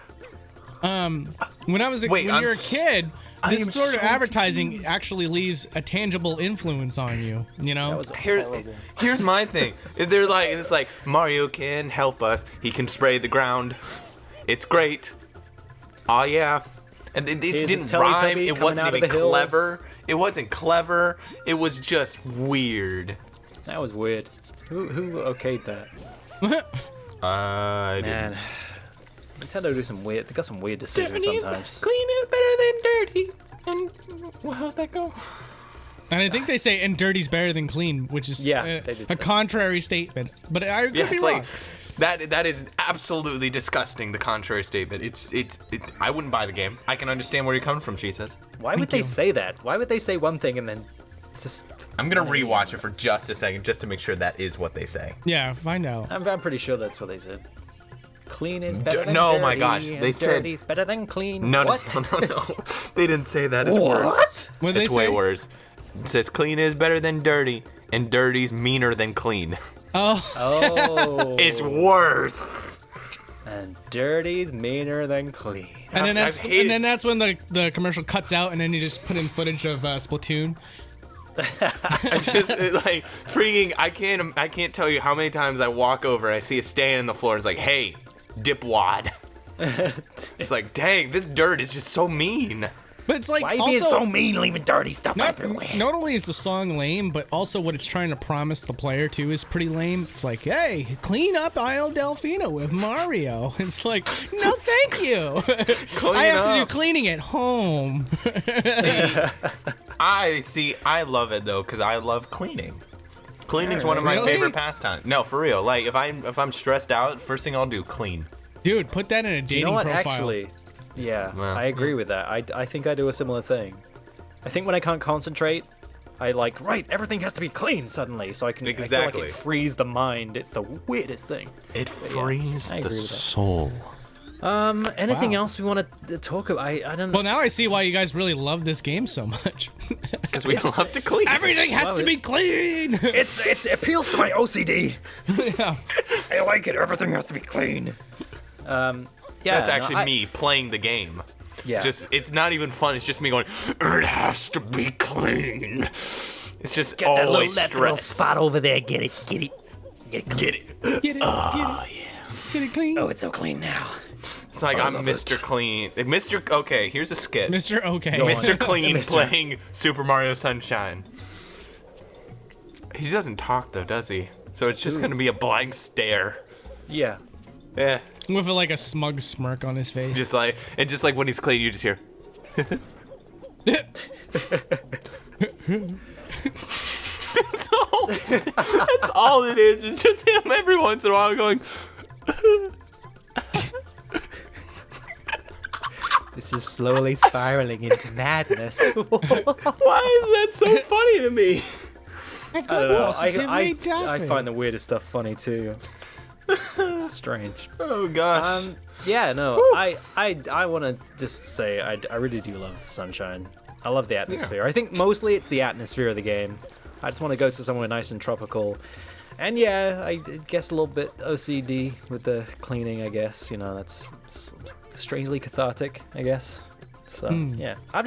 When I was Wait, when I'm you're a s- kid, I this am sort of so advertising actually leaves a tangible influence on you. You know, That was Here, horrible. here's my thing. They're like, it's like Mario can help us. He can spray the ground. It's great. Oh yeah. And it Here's a didn't Teletubby rhyme. It coming wasn't out of even the hills. clever. It wasn't clever. It was just weird. That was weird. Who okayed that? I Man, Nintendo do some weird. They got some weird decisions sometimes. Clean is better than dirty. And well, how'd that go? And I think they say "and dirty's better than clean," which is Yeah, they did a say. contrary statement. But I could Yeah, be it's wrong. like that is absolutely disgusting. The contrary statement. I wouldn't buy the game. I can understand where you're coming from. She says. Why would they say that? Why would they say one thing and then just? I'm gonna rewatch it for just a second, just to make sure that is what they say. Yeah, find out. I'm pretty sure that's what they said. Clean is better than no, dirty. my gosh, and they said- dirty's better than clean. No, What? no. They didn't say that. It's worse. What? What did It's they way say? worse. It says clean is better than dirty, and dirty's meaner than clean. Oh, Oh. It's worse. And dirty's meaner than clean. and then I've hated- and then that's when the commercial cuts out, and then you just put in footage of Splatoon. Like freaking, I can't tell you how many times I walk over and I see a stain on the floor. And it's like, hey, dipwad. It's like, dang, this dirt is just so mean. But it's like Why are you being also so mean, leaving dirty stuff everywhere? not only is the song lame, but also what it's trying to promise the player too is pretty lame. It's like, hey, clean up Isle Delfino with Mario. It's like, no, thank you. I have to do up. cleaning at home. I love it though, because I love cleaning. Cleaning's one of my Really? favorite pastimes. No, for real. Like if I'm stressed out, first thing I'll do, clean. Dude, put that in a dating You know what? profile. Actually, yeah, Well, I agree with that. I think I do a similar thing. I think when I can't concentrate, I like, right, everything has to be clean suddenly, so I can I feel Exactly. like it frees the mind. It's the weirdest thing. It frees I agree the with that. soul. Anything Wow. else we want to talk about? I don't know. Well, now I see why you guys really love this game so much. Because we love to clean. Everything has to be clean. It appeals to my OCD. Yeah. I like it. Everything has to be clean. Yeah, That's no, actually me playing the game. Yeah. It's not even fun. It's just me going, it has to be clean. It's just Get that always little stress. spot over there. Get it. Get it. Get it. Get it. Get it. Get it clean. Oh, it's so clean now. It's like I'm Mr. Clean. Okay, here's a skit. Mr. Okay. Go on. Mr. Clean Mr. playing Super Mario Sunshine. He doesn't talk though, does he? So it's just gonna be a blank stare. Yeah. Yeah. With like a smug smirk on his face. Just like when he's clean, you just hear. That's all it is. It's just him every once in a while going. This is slowly spiraling into madness. Why is that so funny to me? I've I don't know. positively I find the weirdest stuff funny too. It's strange. Oh gosh. Yeah, no, I want to just say I really do love Sunshine. I love the atmosphere. I think mostly it's the atmosphere of the game. I just want to go to somewhere nice and tropical. And yeah, I guess a little bit OCD with the cleaning, I guess. You know, that's strangely cathartic, I guess. So, yeah. I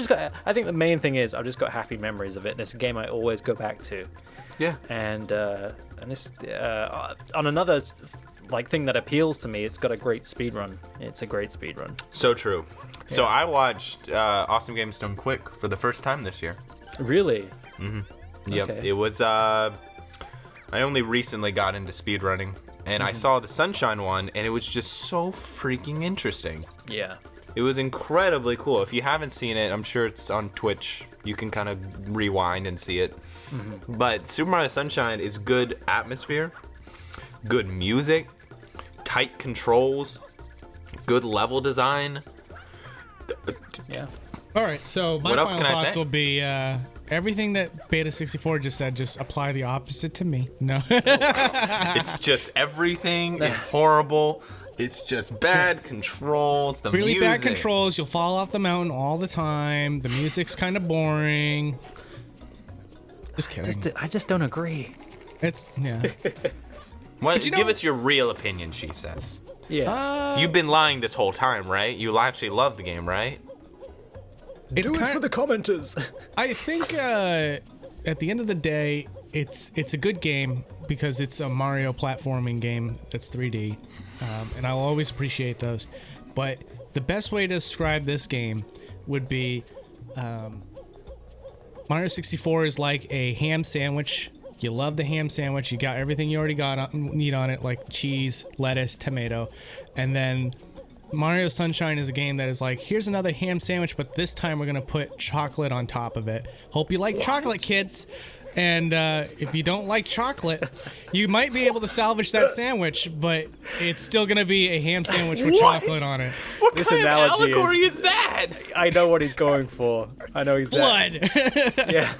think the main thing is I've just got happy memories of it. And it's a game I always go back to. Yeah. And it's on another thing that appeals to me, it's got a great speed run. It's a great speed run. So true. So I watched Awesome Games Done Quick for the first time this year. Really? Yep. Okay. It was I only recently got into speedrunning and I saw the Sunshine one and it was just so freaking interesting. Yeah. It was incredibly cool. If you haven't seen it, I'm sure it's on Twitch. You can kind of rewind and see it. But Super Mario Sunshine is good atmosphere, good music, tight controls, good level design. Yeah. All right, so my What else final can I thoughts say? will be everything that Beta 64 just said. Just apply the opposite to me. No. It's just everything is horrible. It's just bad controls. The Really music. bad controls. You'll fall off the mountain all the time. The music's kind of boring. Just kidding. I just don't agree. It's yeah. What, you give know- us your real opinion, she says. Yeah. You've been lying this whole time, right? You actually love the game, right? It's Do it kind for the commenters. I think at the end of the day, it's a good game because it's a Mario platforming game that's 3D, and I'll always appreciate those. But the best way to describe this game would be Mario 64 is like a ham sandwich. You love the ham sandwich. You got everything you already need on it, like cheese, lettuce, tomato, and then Mario Sunshine is a game that is like, here's another ham sandwich, but this time we're gonna put chocolate on top of it. Hope you like chocolate, kids. And if you don't like chocolate, you might be able to salvage that sandwich, but it's still gonna be a ham sandwich with chocolate on it. What This kind of analogy allegory is- is that? I know what he's going for. I know exactly. Blood. Yeah.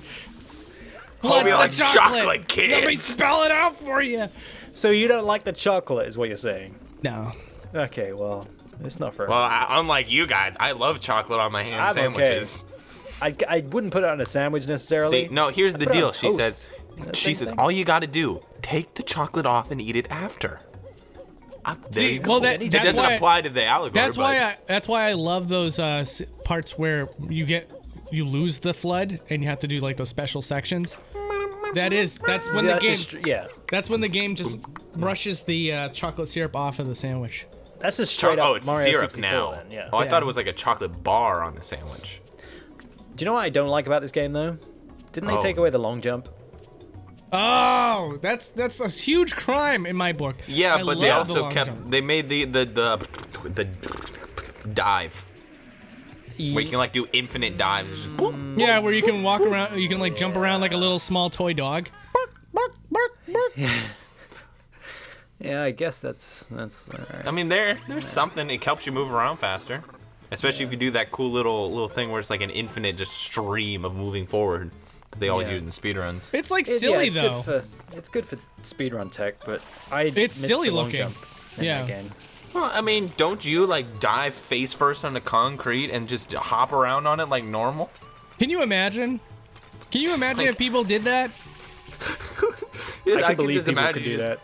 Blood's we the like chocolate. chocolate, kids. Let me spell it out for you. So you don't like the chocolate, is what you're saying? No. Okay, well, it's not for. Well, unlike you guys, I love chocolate on my ham I'm sandwiches. I wouldn't put it on a sandwich necessarily. See, no, here's the put it deal. on She toast. says, That same thing. all you got to do, take the chocolate off and eat it after. There See, you go. well, that- it that's doesn't why- apply to the allegory. That's why I love those parts where you lose the flood and you have to do like those special sections. That's when Yeah, the game. yeah. That's when the game just brushes the chocolate syrup off of the sandwich. That's just straight up it's Mario syrup 64 now. then, yeah. Oh, I Yeah. thought it was like a chocolate bar on the sandwich. Do you know what I don't like about this game though? Didn't they Oh. take away the long jump? Oh, that's a huge crime in my book. Yeah, I but they love the also long kept. jump. They made the dive where you can like do infinite dives. It's just, whoop. Yeah, where you can walk around, you can like jump around like a little small toy dog. Bark, bark, bark, bark. Yeah, I guess that's alright. I mean, there's something. It helps you move around faster, especially if you do that cool little thing where it's like an infinite just stream of moving forward. They always Yeah. use in the speedruns. It's like Yeah, silly it's though. It's good for speedrun tech, but I It's missed silly the long looking. jump in Yeah. that game. Well, I mean, don't you like dive face first onto concrete and just hop around on it like normal? Can you imagine? Can you Just imagine like- if people did that? I can can believe just people imagine could do just- that.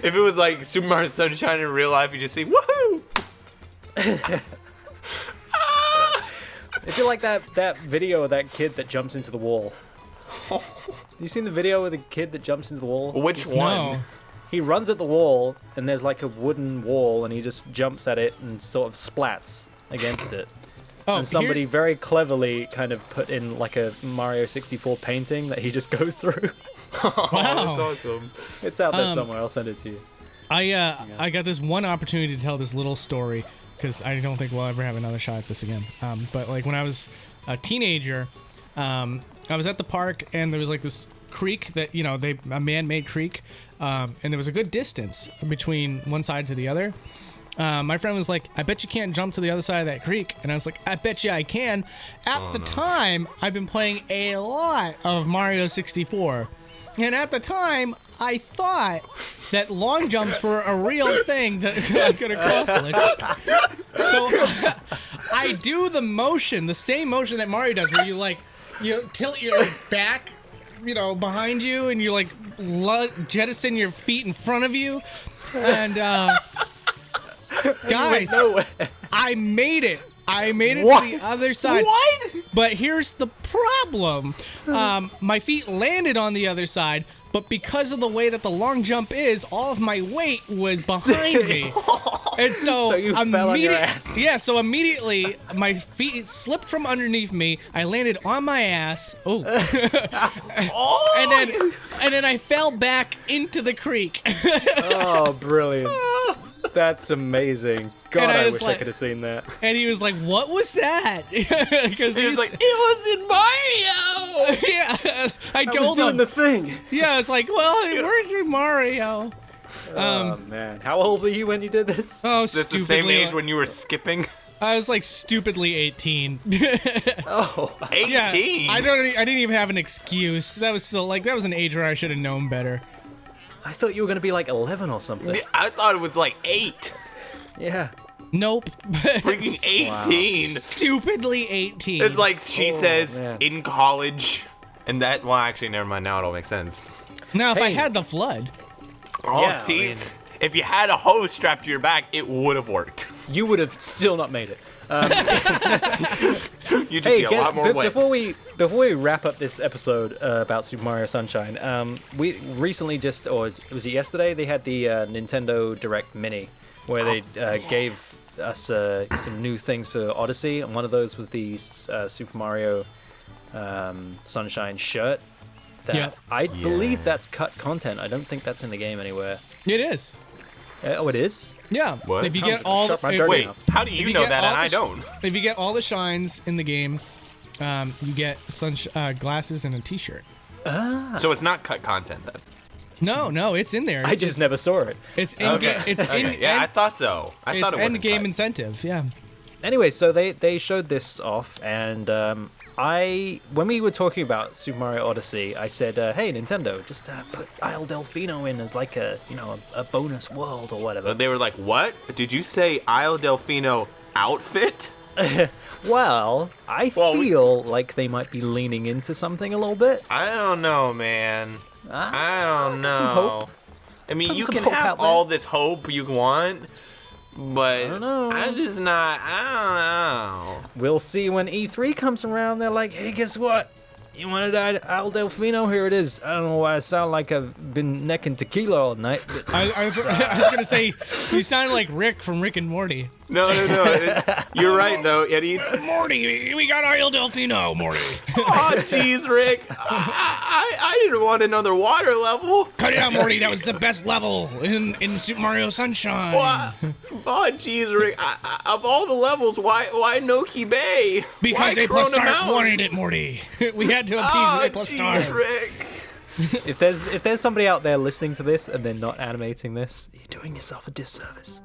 If it was like Super Mario Sunshine in real life, you just see woohoo! I feel like that video of that kid that jumps into the wall. You seen the video of the kid that jumps into the wall? Which one? No. He runs at the wall, and there's like a wooden wall, and he just jumps at it and sort of splats against it. Oh, And somebody here- very cleverly kind of put in like a Mario 64 painting that he just goes through. Oh, Wow. that's awesome. It's out there somewhere. I'll send it to you. I got this one opportunity to tell this little story because I don't think we'll ever have another shot at this again. But like when I was a teenager, I was at the park and there was like this creek that a man-made creek, and there was a good distance between one side to the other. My friend was like, I bet you can't jump to the other side of that creek. And I was like, I bet you I can. At the time, I've been playing a lot of Mario 64. And at the time, I thought that long jumps were a real thing that I could accomplish. So I do the same motion that Mario does, where you tilt your back, behind you, and you like jettison your feet in front of you. And guys, No. I made it. I made it What? to the other side. What? But here's the problem. My feet landed on the other side, but because of the way that the long jump is, all of my weight was behind me. And So you fell on your ass. Yeah, so immediately my feet slipped from underneath me. I landed on my ass. Oh. and then I fell back into the creek. Oh, brilliant. That's amazing. God, And I I was wish I like- could have seen that. And he was like, "What was that?" Because He was like, it wasn't Mario! "Yeah." I I was told doing him. the thing. Yeah, it's like, well, it worked with Mario. Oh, man. How old were you when you did this? Oh, That's the same stupidly. age when you were skipping. I was like stupidly 18. Oh. 18. Yeah, I didn't even have an excuse. That was still that was an age where I should have known better. I thought you were going to be like 11 or something. I thought it was like 8. Yeah. Nope. Freaking 18. Stupidly 18. It's like she says man. in college, and that. Well, actually, never mind. Now it all makes sense. Now, if I Hey. had the flood, Oh, Yeah, see, I mean- if you had a hose strapped to your back, it would have worked. You would have still not made it. You'd just be a lot more wet. before we wrap up this episode about Super Mario Sunshine, we recently or was it yesterday? They had the Nintendo Direct Mini, where they gave us some new things for Odyssey, and one of those was the Super Mario Sunshine shirt. That Yeah. I believe that's cut content. I don't think that's in the game anywhere. it is. Oh, it is? Yeah. What? If you I'll get all shut my if- dirty Wait, mouth. how do you if know get that all and I the don't? If you get all the shines in the game, you get glasses and a T-shirt. So it's not cut content then? No, it's in there. I just never saw it. It's in. Okay. It's Okay. in. Yeah, I thought so. I It's thought it was end game incentive. Yeah. Anyway, so they showed this off, and when we were talking about Super Mario Odyssey, I said, hey, Nintendo, just put Isle Delfino in as like a bonus world or whatever. They were like, what? Did you say Isle Delfino outfit? Well, I feel like they might be leaning into something a little bit. I don't know, man. I don't know. Some hope. I mean, Putting you some can hope have out there. all this hope you want, but I don't know. I don't know. We'll see when E3 comes around. They're like, hey, guess what? You wanted Isle Delfino? Here it is. I don't know why I sound like I've been necking tequila all night. But I was gonna say you sound like Rick from Rick and Morty. No. You're right, though, Eddie. Morty, we got Isle Delfino, Morty. Oh, jeez, Rick. I didn't want another water level. Cut it out, Morty. That was the best level in Super Mario Sunshine. What? Oh, jeez, Rick. Of all the levels, why Noki Bay? Because Why A+start Corona Mountain? wanted it, Morty. We had to appease Oh, A+start. jeez, Rick. if there's somebody out there listening to this and they're not animating this, you're doing yourself a disservice.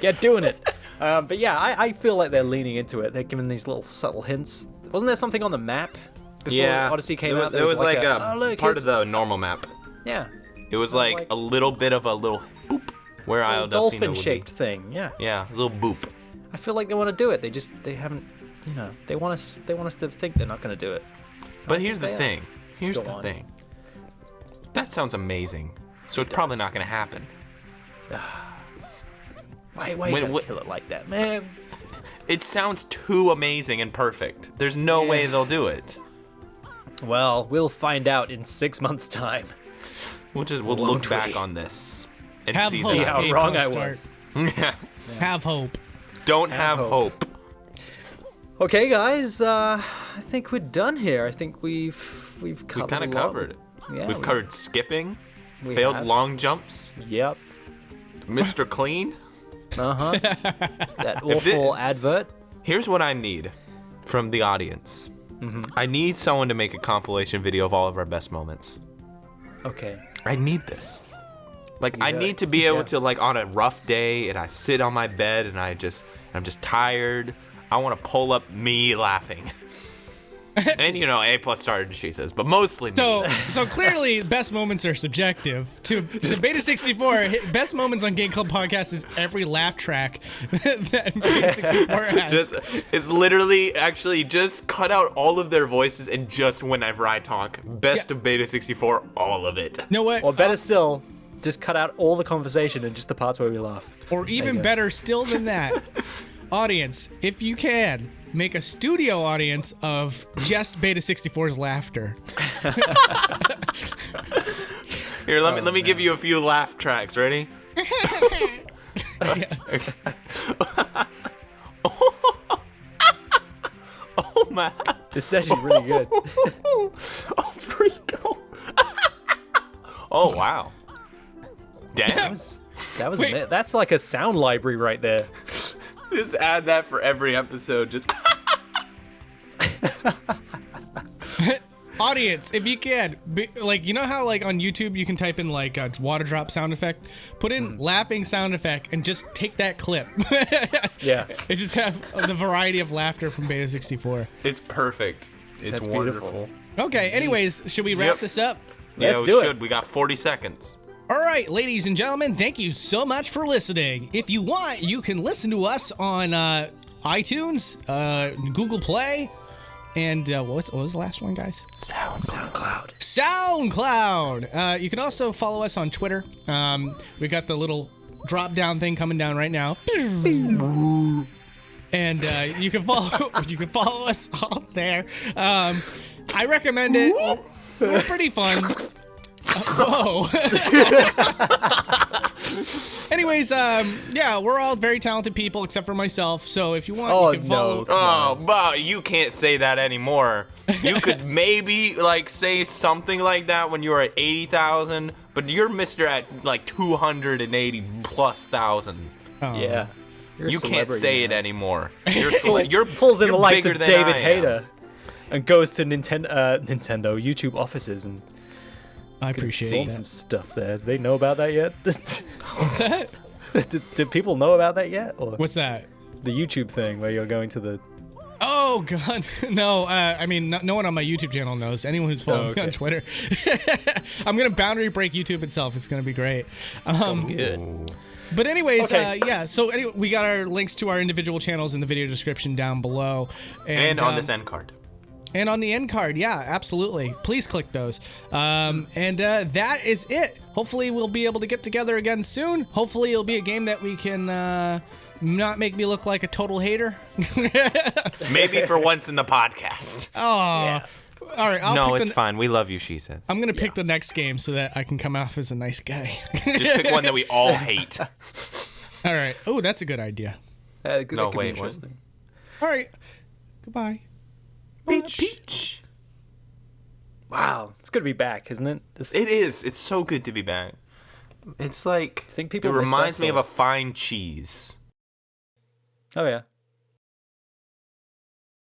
Get doing it. But yeah, I feel like they're leaning into it. They're giving these little subtle hints. Wasn't there something on the map before Odyssey came out? There was like a oh, look, part here's- of the normal map. Yeah. It was like a little bit of a little boop where Isle Delfino would be. Dolphin-shaped thing. Yeah. Yeah, a little boop. I feel like they want to do it. They haven't. They want us to think they're not going to do it. But here's the they are. thing. Here's Go the on. thing. That sounds amazing. So it's probably not going to happen. Why When- you gotta what- kill it like that, man? It sounds too amazing and perfect. There's no way they'll do it. Well, we'll find out in 6 months' time. We'll Won't look we? back on this and Have see hope. See Yeah, how A+start. wrong I was. Yeah. Have hope. Don't have hope. hope. Okay, guys. I think we're done here. I think we've covered. We kind a of lot. covered it. Yeah, We've covered skipping, we failed have. long jumps, Yep. Mr. Clean. That If thi- awful advert. Here's what I need from the audience. I need someone to make a compilation video of all of our best moments. Okay. I need this. Like, I Yeah. need to be able Yeah. to, like, on a rough day, and I sit on my bed, and I'm just tired. I want to pull up me laughing. And, A+start, she says, but mostly me. So clearly, best moments are subjective. To Beta 64, best moments on Game Club Podcast is every laugh track that Beta 64 has. It's literally actually just cut out all of their voices and just whenever I talk. Best of Beta 64, all of it. You know what? Or better still, just cut out all the conversation and just the parts where we laugh. Or even go. better still than that, audience, if you can, make a studio audience of just Beta 64's laughter. Here, let me give you a few laugh tracks. Ready? Oh my! This is actually really good. Oh, freako! Oh wow! Damn! That was Wait. that's like a sound library right there. Just add that for every episode. Just Audience, if you can, you know how like on YouTube you can type in like a water drop sound effect? Put in laughing sound effect and just take that clip. Yeah. And just have the variety of laughter from Beta 64. it's perfect. It's That's wonderful. Okay, anyways, should we wrap Yep. this up? Let's Yeah, we do it. should. We got 40 seconds. All right, ladies and gentlemen, thank you so much for listening. If you want, you can listen to us on iTunes, Google Play, and what was the last one, guys? SoundCloud. SoundCloud. You can also follow us on Twitter. We got the little drop-down thing coming down right now. And you can follow us all there. I recommend it. We're pretty fun. Whoa. Anyways, yeah, we're all very talented people except for myself. So if you want, Oh, you can follow. no. Oh, but you can't say that anymore. You could maybe like say something like that when you were at 80,000, but you're Mr. at like 280 plus thousand. Oh. Yeah. You're a You can't celebrity say it now. anymore. You're Pulls in you're the likes bigger of than David I am. Hayter and goes to Nintendo YouTube offices and I appreciate sold that. some stuff there. Do they know about that yet? What's that? Did people know about that yet? Or What's that? the YouTube thing where you're going to the... Oh God, no. I mean, no one on my YouTube channel knows. Anyone who's following me on Twitter. I'm gonna boundary break YouTube itself. It's gonna be great. Good. But anyways, Okay. yeah. So anyway, we got our links to our individual channels in the video description down below, And on this end card. and on the end card. Yeah, absolutely. Please click those. And that is it. Hopefully, we'll be able to get together again soon. Hopefully, it'll be a game that we can. Not make me look like a total hater. Maybe for once in the podcast. Oh, Yeah. all right. I'll No, pick it's the, fine. We love you, she says. I'm gonna pick the next game so that I can come off as a nice guy. Just pick one that we all hate. All right. Oh, that's a good idea. That could No, be wait, what? interesting. All right. Goodbye. Peach. Wow, it's good to be back, isn't it? Just, It is. It's so good to be back. It's like think people it missed reminds us, me of or- a fine cheese. oh yeah.